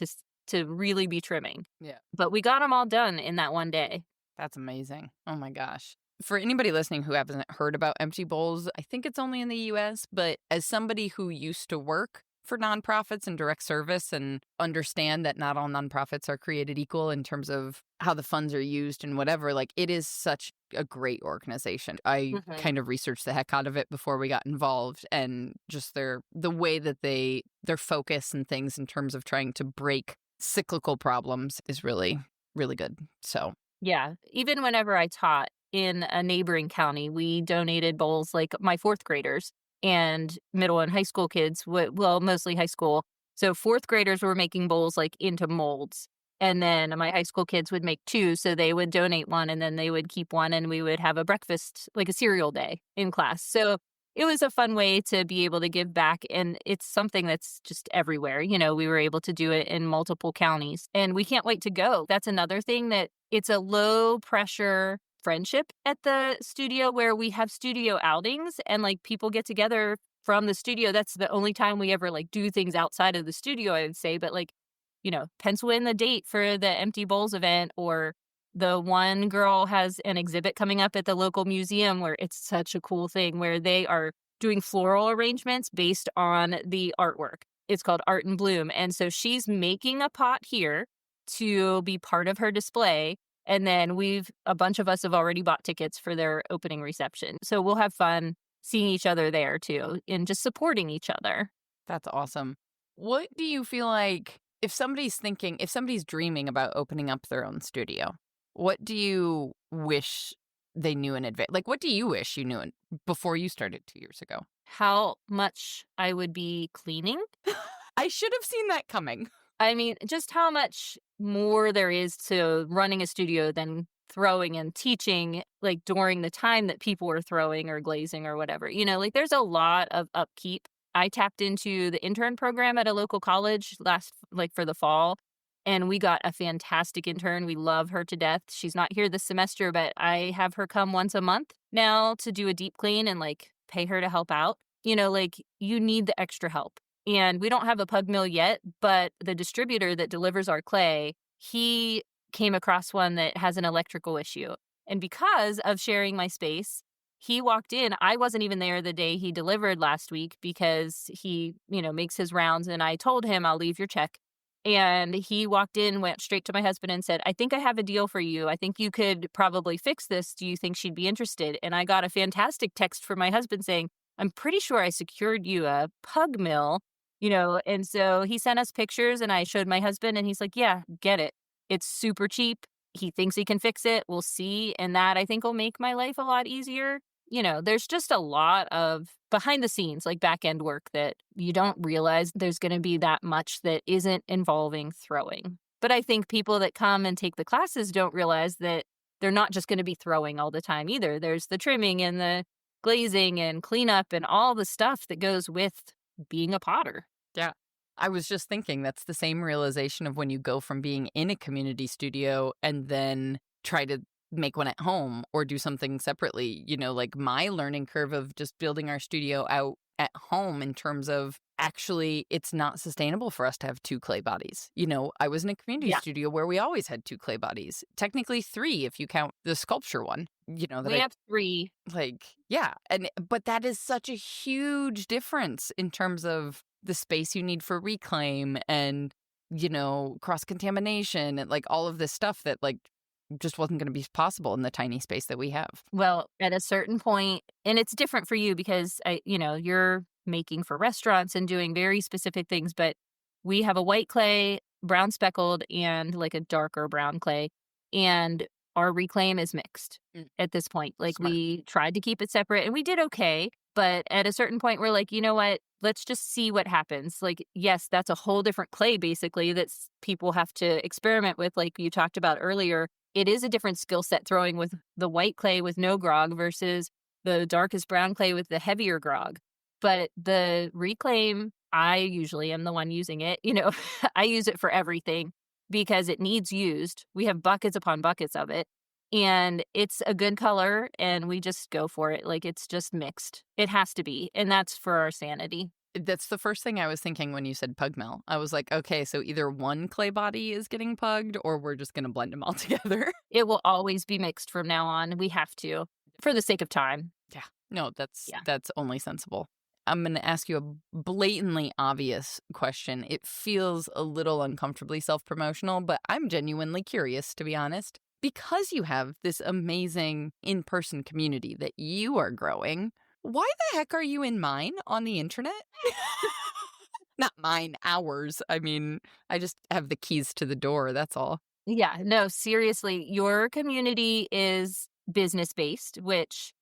to really be trimming. Yeah. But we got them all done in that one day. That's amazing. Oh my gosh. For anybody listening who hasn't heard about empty bowls, I think it's only in the US, but as somebody who used to work for nonprofits and direct service and understand that not all nonprofits are created equal in terms of how the funds are used and whatever, like it is such a great organization. I Mhm. kind of researched the heck out of it before we got involved and just the way that their focus and things in terms of trying to break cyclical problems is really really good. So, Yeah, even whenever I taught in a neighboring county, we donated bowls, like, my 4th graders and middle and high school kids, well, mostly high school. So 4th graders were making bowls, like, into molds, and then my high school kids would make 2, so they would donate 1, and then they would keep 1, and we would have a breakfast, like a cereal day in class. So it was a fun way to be able to give back, and it's something that's just everywhere. We were able to do it in multiple counties, and we can't wait to go. That's another thing, that it's a low pressure friendship at the studio where we have studio outings and, like, people get together from the studio. That's the only time we ever, like, do things outside of the studio, I would say, but, like, pencil in the date for the Empty Bowls event, or the one girl has an exhibit coming up at the local museum where it's such a cool thing where they are doing floral arrangements based on the artwork. It's called Art in Bloom. And so she's making a pot here to be part of her display. And then a bunch of us have already bought tickets for their opening reception. So we'll have fun seeing each other there too and just supporting each other. that's awesome. What do you feel like if somebody's dreaming about opening up their own studio, what do you wish they knew in advance? Like, what do you wish you knew before you started 2 years ago? How much I would be cleaning. I should have seen that coming. I mean, just how much more there is to running a studio than throwing and teaching, like, during the time that people were throwing or glazing or whatever. Like, there's a lot of upkeep. I tapped into the intern program at a local college for the fall, and we got a fantastic intern. We love her to death. She's not here this semester, but I have her come once a month now to do a deep clean and, like, pay her to help out. Like, you need the extra help. And we don't have a pug mill yet, but the distributor that delivers our clay, he came across one that has an electrical issue. And because of sharing my space, he walked in. I wasn't even there the day he delivered last week because he, makes his rounds. And I told him, I'll leave your check. And he walked in, went straight to my husband and said, I think I have a deal for you. I think you could probably fix this. Do you think she'd be interested? And I got a fantastic text from my husband saying, I'm pretty sure I secured you a pug mill. And so he sent us pictures and I showed my husband and he's like, yeah, get it. It's super cheap. He thinks he can fix it. We'll see. And that, I think, will make my life a lot easier. There's just a lot of behind the scenes, like, back end work that you don't realize there's going to be that much that isn't involving throwing. But I think people that come and take the classes don't realize that they're not just going to be throwing all the time either. There's the trimming and the glazing and cleanup and all the stuff that goes with being a potter. Yeah. I was just thinking that's the same realization of when you go from being in a community studio and then try to make one at home or do something separately. Like my learning curve of just building our studio out at home in terms of actually it's not sustainable for us to have two clay bodies. I was in a community Yeah. studio where we always had two clay bodies, technically three if you count the sculpture one, that We I have 3. yeah, but that is such a huge difference in terms of the space you need for reclaim and, cross-contamination and, all of this stuff that, just wasn't gonna be possible in the tiny space that we have. Well, at a certain point, and it's different for you because you're making for restaurants and doing very specific things, but we have a white clay, brown speckled, and like a darker brown clay, and our reclaim is mixed Mm, at this point. Like smart. we tried to keep it separate and we did okay, but at a certain point we're like, you know what? Let's just see what happens. Like, yes, that's a whole different clay basically that people have to experiment with, like you talked about earlier. It is a different skill set throwing with the white clay with no grog versus the darkest brown clay with the heavier grog. But the reclaim, I usually am the one using it. I use it for everything because it needs used. We have buckets upon buckets of it. And it's a good color and we just go for it. Like it's just mixed. It has to be. And that's for our sanity. That's the first thing I was thinking when you said pug mill. I was like, "Okay, so either one clay body is getting pugged or we're just gonna blend them all together." It will always be mixed from now on. We have to for the sake of time. Yeah. No, that's Yeah. that's only sensible. I'm gonna ask you a blatantly obvious question. It feels a little uncomfortably self-promotional, but I'm genuinely curious, to be honest. Because you have this amazing in-person community that you are growing, why the heck are you in mine on the internet? Not mine, ours. I mean, I just have the keys to the door, that's all. Yeah, no, seriously, your community is business based, which,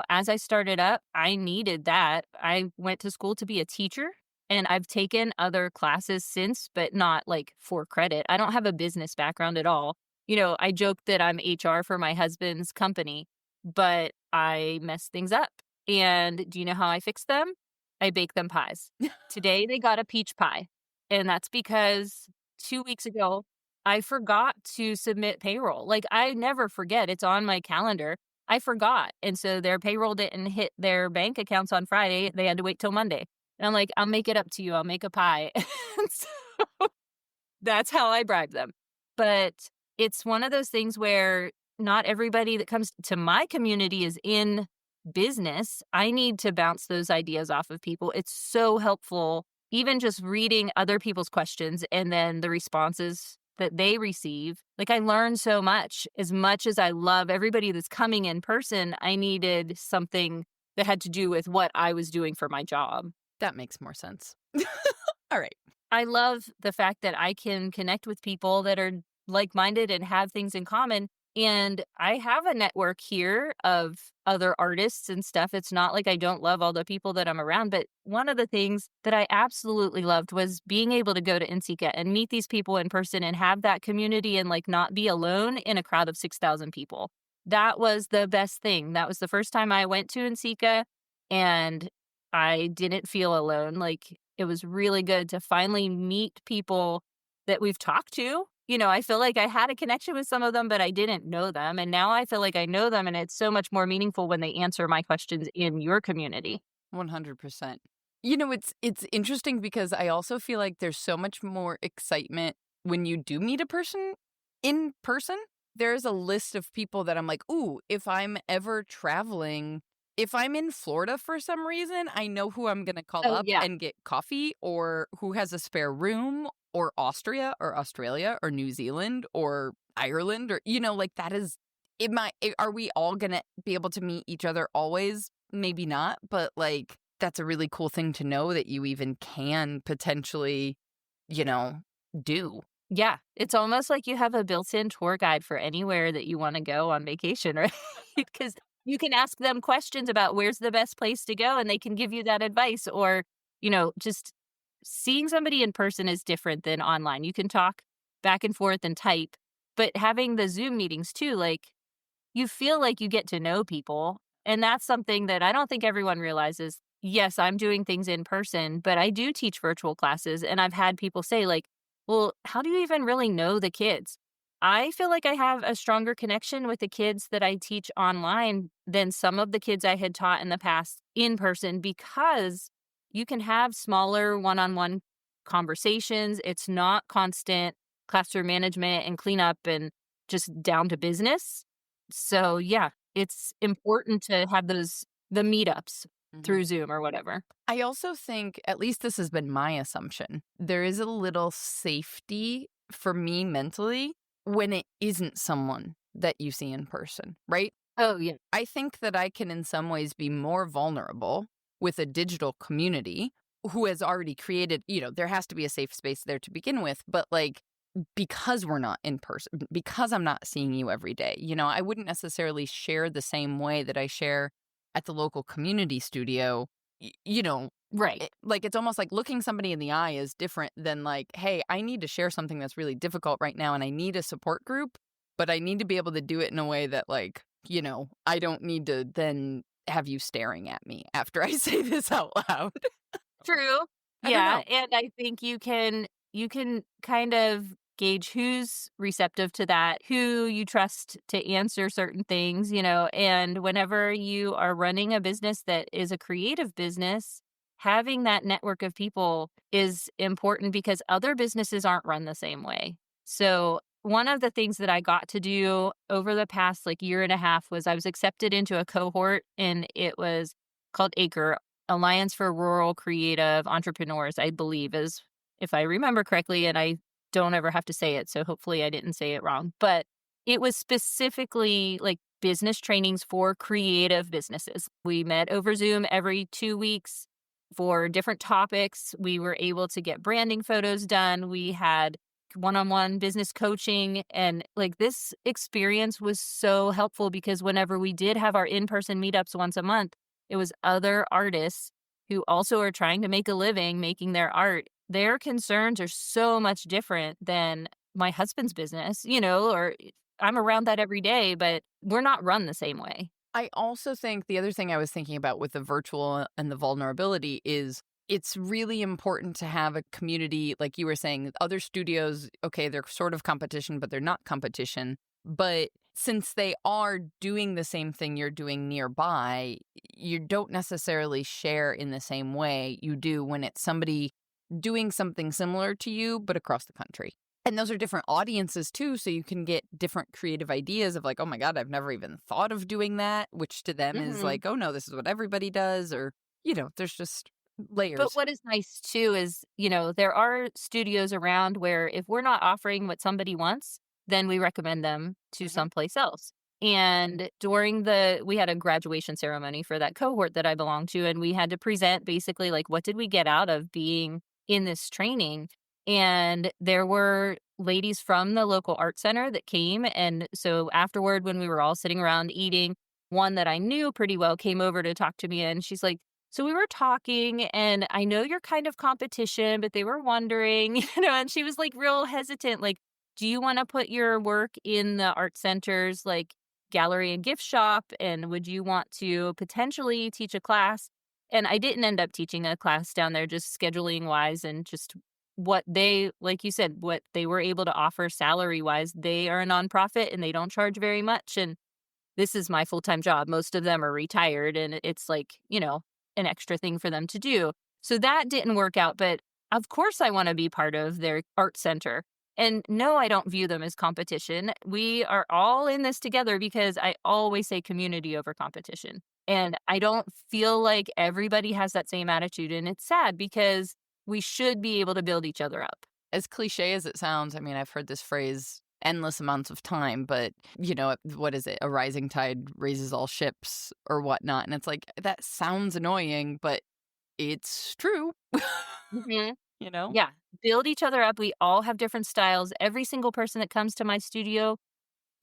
as I started up, I needed that. I went to school to be a teacher and I've taken other classes since, but not like for credit. I don't have a business background at all. I joke that I'm HR for my husband's company, but I mess things up. And do you know how I fix them? I bake them pies. Today they got a peach pie. And that's because 2 weeks ago, I forgot to submit payroll. Like, I never forget. It's on my calendar. I forgot. And so their payroll didn't hit their bank accounts on Friday. They had to wait till Monday. And I'm like, I'll make it up to you. I'll make a pie. And so that's how I bribe them. But it's one of those things where not everybody that comes to my community is in business. I need to bounce those ideas off of people. It's so helpful, even just reading other people's questions and then the responses that they receive. Like I learn so much. As much as I love everybody that's coming in person, I needed something that had to do with what I was doing for my job. That makes more sense. All right. I love the fact that I can connect with people that are like-minded and have things in common. And I have a network here of other artists and stuff. It's not like I don't love all the people that I'm around, but one of the things that I absolutely loved was being able to go to NCCA and meet these people in person and have that community and like not be alone in a crowd of 6,000 people. That was the best thing. That was the first time I went to NCCA and I didn't feel alone. Like it was really good to finally meet people that we've talked to. I feel like I had a connection with some of them, but I didn't know them. And now I feel like I know them, and it's so much more meaningful when they answer my questions in your community. 100%. It's interesting because I also feel like there's so much more excitement when you do meet a person in person. There's a list of people that I'm like, "Ooh, if I'm ever traveling, if I'm in Florida for some reason, I know who I'm gonna call Oh, up yeah. and get coffee or who has a spare room or Austria or Australia or New Zealand or Ireland or, that is are we all gonna be able to meet each other always? Maybe not, but, that's a really cool thing to know that you even can potentially, you know, do. Yeah. It's almost like you have a built-in tour guide for anywhere that you wanna go on vacation, right? Because you can ask them questions about where's the best place to go, and they can give you that advice or, just seeing somebody in person is different than online. You can talk back and forth and type, but having the Zoom meetings too, like, you feel like you get to know people, and that's something that I don't think everyone realizes. yes, I'm doing things in person, but I do teach virtual classes, and I've had people say, like, "Well, how do you even really know the kids?" I feel like I have a stronger connection with the kids that I teach online than some of the kids I had taught in the past in person because you can have smaller one-on-one conversations. It's not constant classroom management and cleanup and just down to business. So, yeah, it's important to have the meetups Mhm. through Zoom or whatever. I also think, at least this has been my assumption, there is a little safety for me mentally when it isn't someone that you see in person, right? Oh, yeah. I think that I can, in some ways, be more vulnerable with a digital community who has already created, there has to be a safe space there to begin with, but like, because we're not in person, because I'm not seeing you every day, I wouldn't necessarily share the same way that I share at the local community studio. Right. Like, it's almost like looking somebody in the eye is different than like, hey, I need to share something that's really difficult right now and I need a support group, but I need to be able to do it in a way that, like, I don't need to then have you staring at me after I say this out loud. True. I don't Yeah, know. and I think you can kind of gauge who's receptive to that, who you trust to answer certain things, and whenever you are running a business that is a creative business, having that network of people is important because other businesses aren't run the same way. So, one of the things that I got to do over the past like year and a half was I was accepted into a cohort and it was called Acre Alliance for Rural Creative Entrepreneurs, I believe is if I remember correctly, and I don't ever have to say it, so hopefully I didn't say it wrong. But it was specifically like business trainings for creative businesses. We met over Zoom every 2 weeks for different topics. We were able to get branding photos done. We had one-on-one business coaching and like this experience was so helpful because whenever we did have our in-person meetups once a month, it was other artists who also are trying to make a living making their art. Their concerns are so much different than my husband's business, or I'm around that every day, but we're not run the same way. I also think the other thing I was thinking about with the virtual and the vulnerability is it's really important to have a community, like you were saying, other studios, okay, they're sort of competition, but they're not competition. But since they are doing the same thing you're doing nearby, you don't necessarily share in the same way you do when it's somebody doing something similar to you, but across the country. And those are different audiences too, so you can get different creative ideas of like, "Oh my god, I've never even thought of doing that," which to them is Mhm. like, "Oh no, this is what everybody does," or, there's just But layers. what is nice too is, there are studios around where if we're not offering what somebody wants, then we recommend them to Mhm. someplace else. And we had a graduation ceremony for that cohort that I belong to, and we had to present basically like, what did we get out of being in this training? And there were ladies from the local art center that came. And so afterward, when we were all sitting around eating, one that I knew pretty well came over to talk to me and she's like, so we were talking, and I know you're kind of competition, but they were wondering, and she was like real hesitant, like, do you want to put your work in the art center's like gallery and gift shop? And would you want to potentially teach a class? And I didn't end up teaching a class down there, just scheduling wise and just what they, like you said, what they were able to offer salary wise. They are a nonprofit and they don't charge very much. And this is my full-time job. Most of them are retired and it's like, an extra thing for them to do. So that didn't work out, but of course I want to be part of their art center. And no, I don't view them as competition. We are all in this together because I always say community over competition. And I don't feel like everybody has that same attitude. And it's sad because we should be able to build each other up. As cliche as it sounds, I mean, I've heard this phrase endless amounts of time, but, what is it? A rising tide raises all ships or whatnot, and it's like, that sounds annoying, but it's true. Mhm. You know? Yeah, build each other up. We all have different styles. Every single person that comes to my studio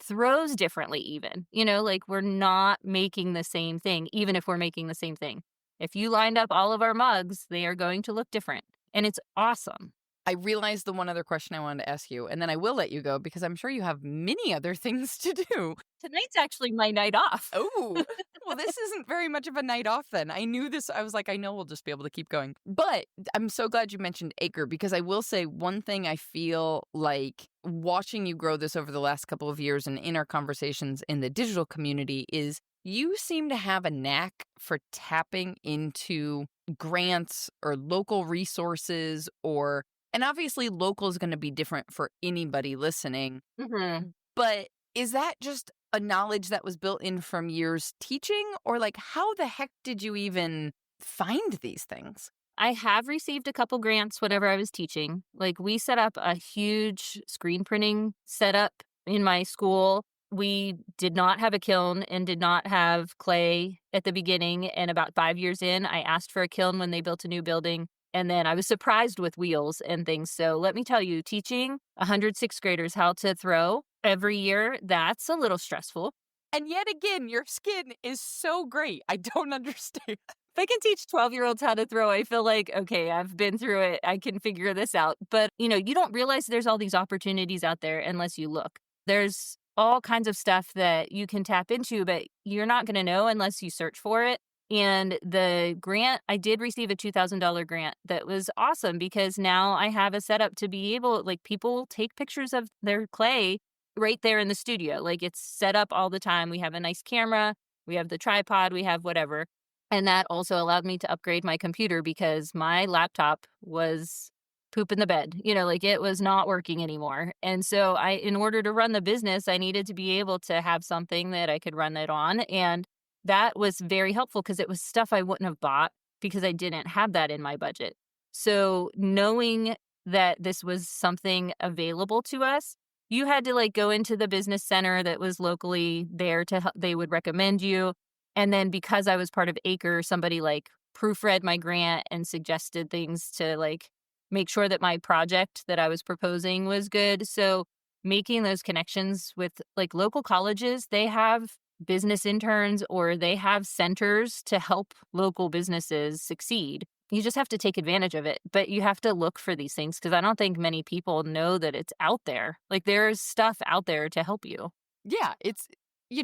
throws differently even. Like we're not making the same thing, even if we're making the same thing. If you lined up all of our mugs, they are going to look different, and it's awesome. I realized the one other question I wanted to ask you, and then I will let you go because I'm sure you have many other things to do. Tonight's actually my night off. Oh, well, this isn't very much of a night off then. I knew this. I was like, I know we'll just be able to keep going. But I'm so glad you mentioned Acre because I will say one thing I feel like watching you grow this over the last couple of years and in our conversations in the digital community is you seem to have a knack for tapping into grants or local resources and obviously local is going to be different for anybody listening, Mhm. but is that just a knowledge that was built in from years teaching? Or, like, how the heck did you even find these things? I have received a couple grants whenever I was teaching. Like, we set up a huge screen printing setup in my school. We did not have a kiln and did not have clay at the beginning, and about 5 years in, I asked for a kiln when they built a new building, and then I was surprised with wheels and things. So, let me tell you, teaching 100 sixth graders how to throw every year, that's a little stressful. And yet again, your skin is so great. I don't understand. If I can teach 12-year-olds how to throw, I feel like, okay, I've been through it. I can figure this out. But, you don't realize there's all these opportunities out there unless you look. There's all kinds of stuff that you can tap into, but you're not going to know unless you search for it. And the grant, I did receive a $2,000 grant that was awesome because now I have a setup to be able, like, people take pictures of their clay right there in the studio. Like, it's set up all the time. We have a nice camera, we have the tripod, we have whatever. And that also allowed me to upgrade my computer because my laptop was poop in the bed. Like, it was not working anymore. And so in order to run the business, I needed to be able to have something that I could run it on. And that was very helpful because it was stuff I wouldn't have bought because I didn't have that in my budget. So knowing that this was something available to us, you had to, like, go into the business center that was locally there to help. They would recommend you. And then because I was part of Acre, somebody, like, proofread my grant and suggested things to, like, make sure that my project that I was proposing was good. So making those connections with, like, local colleges, they have business interns or they have centers to help local businesses succeed. You just have to take advantage of it, but you have to look for these things because I don't think many people know that it's out there. Like, there's stuff out there to help you. Yeah,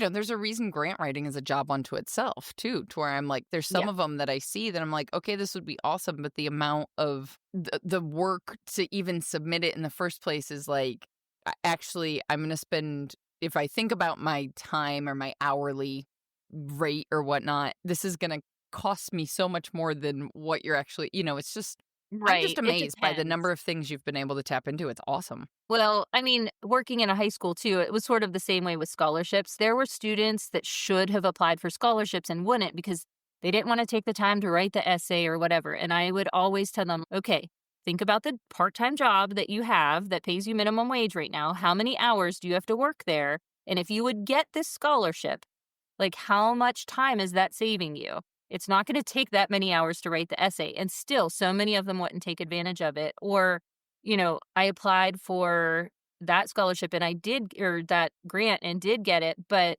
there's a reason grant writing is a job unto itself, too, to where I'm like, there's some Yeah. of them that I see that I'm like, okay, this would be awesome. But the amount of the work to even submit it in the first place is like, actually, I'm going to spend, if I think about my time or my hourly rate or whatnot, this is going to cost me so much more than what you're actually, it's just, I'm just Right. It amazed by the number depends. of things you've been able to tap into. It's awesome. Well, I mean, working in a high school too, it was sort of the same way with scholarships. There were students that should have applied for scholarships and wouldn't because they didn't want to take the time to write the essay or whatever. And I would always tell them, okay, think about the part time job that you have that pays you minimum wage right now. How many hours do you have to work there? And if you would get this scholarship, like, how much time is that saving you? It's not going to take that many hours to write the essay. And still, so many of them wouldn't take advantage of it. Or, I applied for that scholarship and I did, or that grant and did get it. But,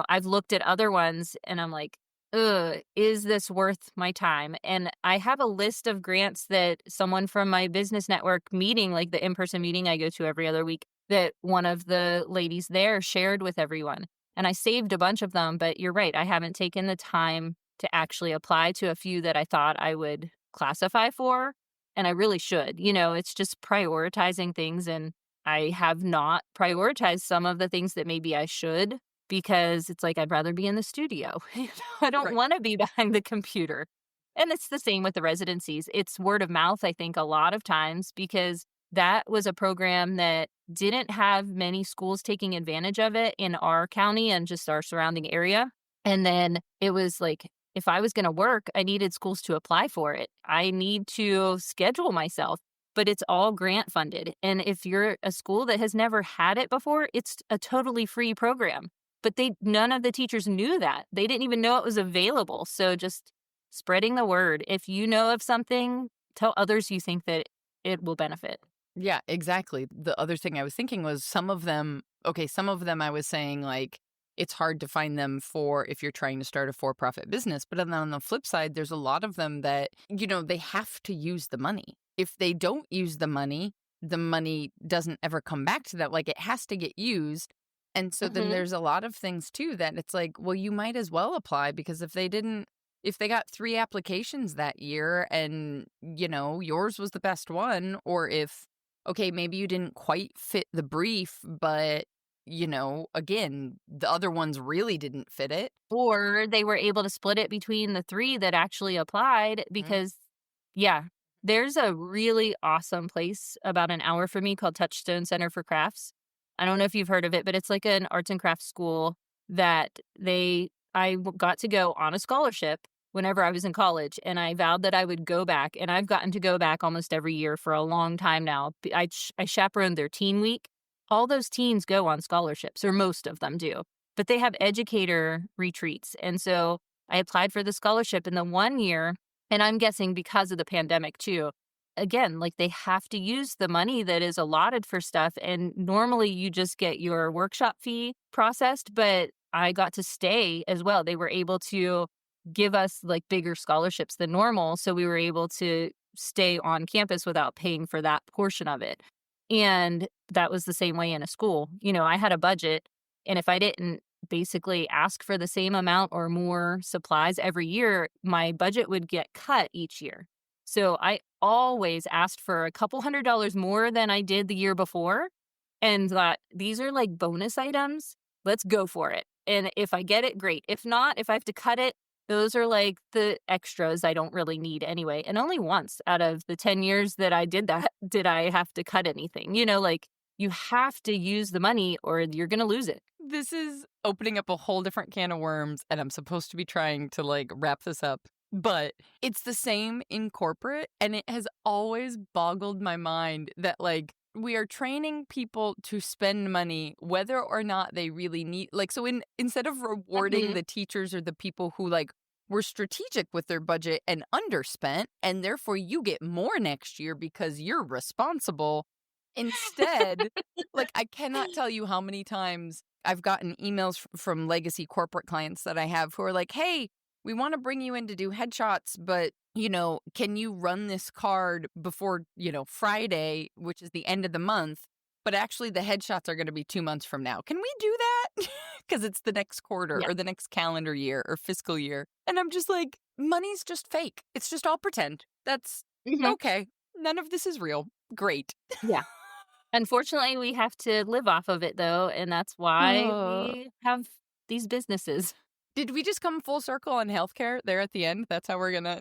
I've looked at other ones and I'm like, ugh, is this worth my time? And I have a list of grants that someone from my business network meeting, like the in person meeting I go to every other week, that one of the ladies there shared with everyone. And I saved a bunch of them, but you're right. I haven't taken the time to actually apply to a few that I thought I would classify for. And I really should. It's just prioritizing things. And I have not prioritized some of the things that maybe I should because it's like I'd rather be in the studio. I don't Right. want to be behind the computer. And it's the same with the residencies. It's word of mouth, I think, a lot of times because that was a program that didn't have many schools taking advantage of it in our county and just our surrounding area. And then it was like, if I was going to work, I needed schools to apply for it. I need to schedule myself, but it's all grant funded. And if you're a school that has never had it before, it's a totally free program. But none of the teachers knew that. They didn't even know it was available. So just spreading the word. If you know of something, tell others you think that it will benefit. Yeah, exactly. The other thing I was thinking was some of them I was saying, like, it's hard to find them for if you're trying to start a for-profit business. But then on the flip side, there's a lot of them that, they have to use the money. if they don't use the money doesn't ever come back to that. Like, it has to get used. And so then Mhm. there's a lot of things too that it's like, well, you might as well apply, because if they got 3 applications that year and, yours was the best one, or if, okay, maybe you didn't quite fit the brief, but, again, the other ones really didn't fit it. Or they were able to split it between the 3 that actually applied Mhm. because yeah, there's a really awesome place about an hour from me called Touchstone Center for Crafts. I don't know if you've heard of it, but it's like an arts and crafts school that got to go on a scholarship whenever I was in college, and I vowed that I would go back, and I've gotten to go back almost every year for a long time now. I chaperoned their teen week. All those teens go on scholarships, or most of them do. But they have educator retreats, and so I applied for the scholarship in the 1 year, and I'm guessing because of the pandemic too. Again, like, they have to use the money that is allotted for stuff, and normally you just get your workshop fee processed, but I got to stay as well. They were able to give us, like, bigger scholarships than normal, so we were able to stay on campus without paying for that portion of it. And that was the same way in a school. I had a budget, and if I didn't basically ask for the same amount or more supplies every year, my budget would get cut each year. So I always asked for a couple $100 more than I did the year before and thought, these are like bonus items. Let's go for it. And if I get it, great. If not, if I have to cut it, those are like the extras I don't really need anyway. And only once out of the 10 years that I did that did I have to cut anything. Like, you have to use the money or you're going to lose it. This is opening up a whole different can of worms, and I'm supposed to be trying to, like, wrap this up. But it's the same in corporate, and it has always boggled my mind that, like, we are training people to spend money whether or not they really need, like, so instead of rewarding Mhm. the teachers or the people who, like, were strategic with their budget and underspent, and therefore you get more next year because you're responsible. Instead, like, I cannot tell you how many times I've gotten emails from legacy corporate clients that I have who are like, "Hey, we want to bring you in to do headshots, but, can you run this card before, Friday, which is the end of the month? But actually, the headshots are going to be 2 months from now. Can we do that? Because it's the next quarter Yeah. or the next calendar year or fiscal year." And I'm just like, money's just fake. It's just all pretend. That's Mhm. okay. None of this is real. Great. Yeah. Unfortunately, we have to live off of it though, and that's why Uh, we have these businesses. did we just come full circle on healthcare there at the end? That's how we're gonna.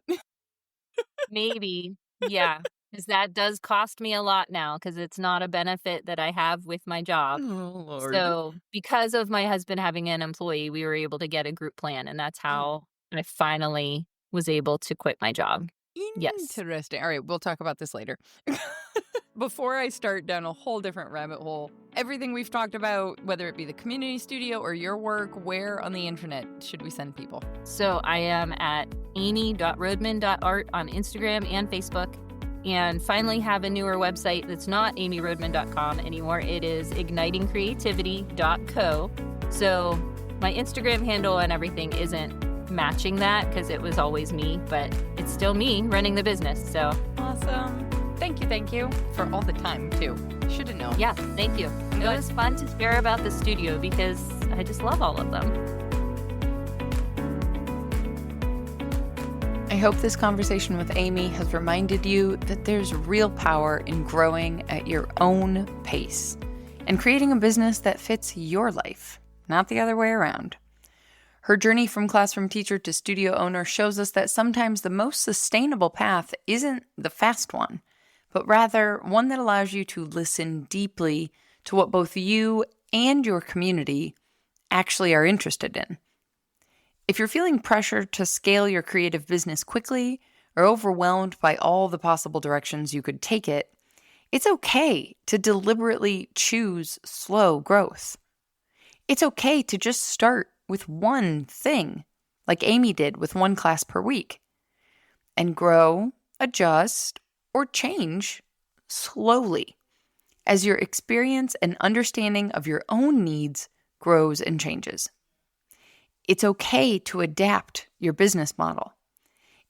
Maybe. Yeah, because that does cost me a lot now because it's not a benefit that I have with my job. Oh Lord. So, because of my husband having an employee, we were able to get a group plan, and that's Oh, how I finally was able to quit my job. Yes. interesting. All right, we'll talk about this later. Before I start down a whole different rabbit hole, everything we've talked about, whether it be the community studio or your work, where on the internet should we send people? So, I am at amy.roadman.art on Instagram and Facebook. And finally have a newer website that's not amyroadman.com anymore. It is ignitingcreativity.co. So my Instagram handle and everything isn't matching that because it was always me, but it's still me running the business. So Awesome. Thank you for all the time, too. Should have known. yeah, thank you. It was fun to share about the studio because I just love all of them. I hope this conversation with Amy has reminded you that there's real power in growing at your own pace and creating a business that fits your life, not the other way around. Her journey from classroom teacher to studio owner shows us that sometimes the most sustainable path isn't the fast one, but rather one that allows you to listen deeply to what both you and your community actually are interested in. If you're feeling pressure to scale your creative business quickly or overwhelmed by all the possible directions you could take it, it's okay to deliberately choose slow growth. It's okay to just start with one thing, like Amy did with one class per week, and grow, adjust, or change slowly as your experience and understanding of your own needs grows and changes. It's okay to adapt your business model.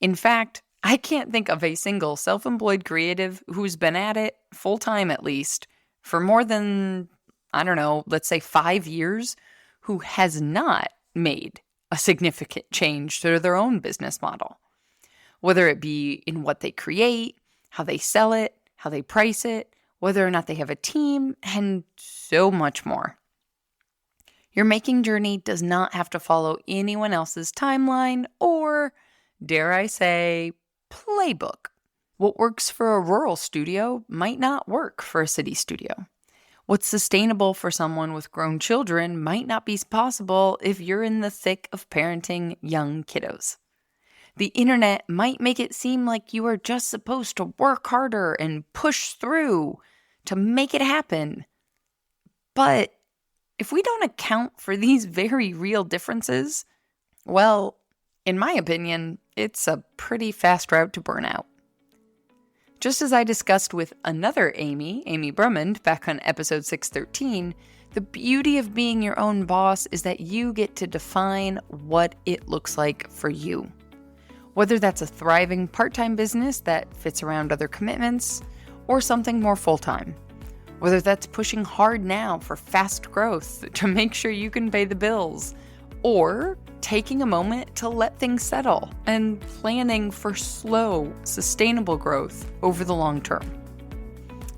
In fact, I can't think of a single self-employed creative who's been at it full-time at least for more than, I don't know, let's say 5 years, who has not made a significant change to their own business model. Whether it be in what they create, how they sell it, how they price it, whether or not they have a team, and so much more. Your making journey does not have to follow anyone else's timeline or, dare I say, playbook. What works for a rural studio might not work for a city studio. What's sustainable for someone with grown children might not be possible if you're in the thick of parenting young kiddos. The internet might make it seem like you are just supposed to work harder and push through to make it happen. But if we don't account for these very real differences, well, in my opinion, it's a pretty fast route to burnout. Just as I discussed with another Amy Brummond, back on episode 613, the beauty of being your own boss is that you get to define what it looks like for you. Whether that's a thriving part-time business that fits around other commitments, or something more full-time. Whether that's pushing hard now for fast growth to make sure you can pay the bills, or taking a moment to let things settle and planning for slow, sustainable growth over the long term.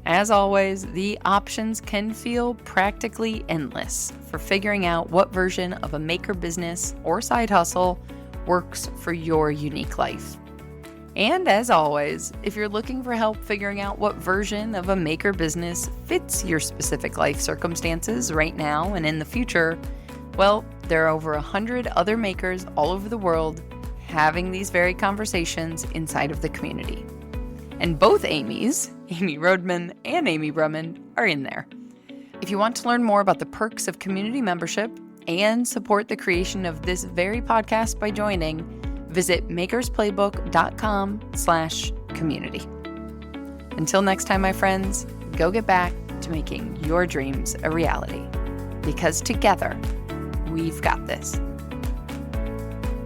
As always, the options can feel practically endless for figuring out what version of a maker business or side hustle works for your unique life. And as always, if you're looking for help figuring out what version of a maker business fits your specific life circumstances right now and in the future, well, there are over 100 other makers all over the world having these very conversations inside of the community. And both Amy's, Amy Roadman and Amy Brummond, are in there. If you want to learn more about the perks of community membership and support the creation of this very podcast by joining, visit makersplaybook.com/community. Until next time, my friends, go get back to making your dreams a reality. Because together, we've got this.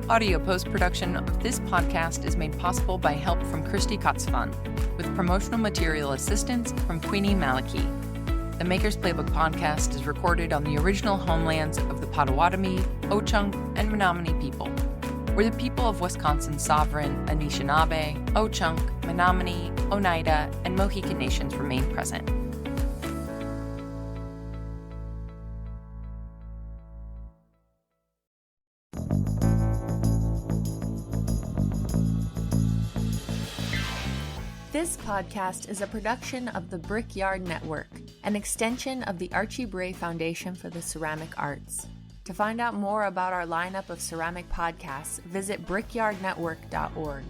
Audio post-production of this podcast is made possible by help from Christy Kotzfan, with promotional material assistance from Queenie Maliki. The Maker's Playbook podcast is recorded on the original homelands of the Potawatomi, Ho-Chunk, and Menominee people, where the people of Wisconsin's sovereign Anishinaabe, Ho-Chunk, Menominee, Oneida, and Mohican nations remain present. This podcast is a production of the Brickyard Network, an extension of the Archie Bray Foundation for the Ceramic Arts. To find out more about our lineup of ceramic podcasts, visit brickyardnetwork.org.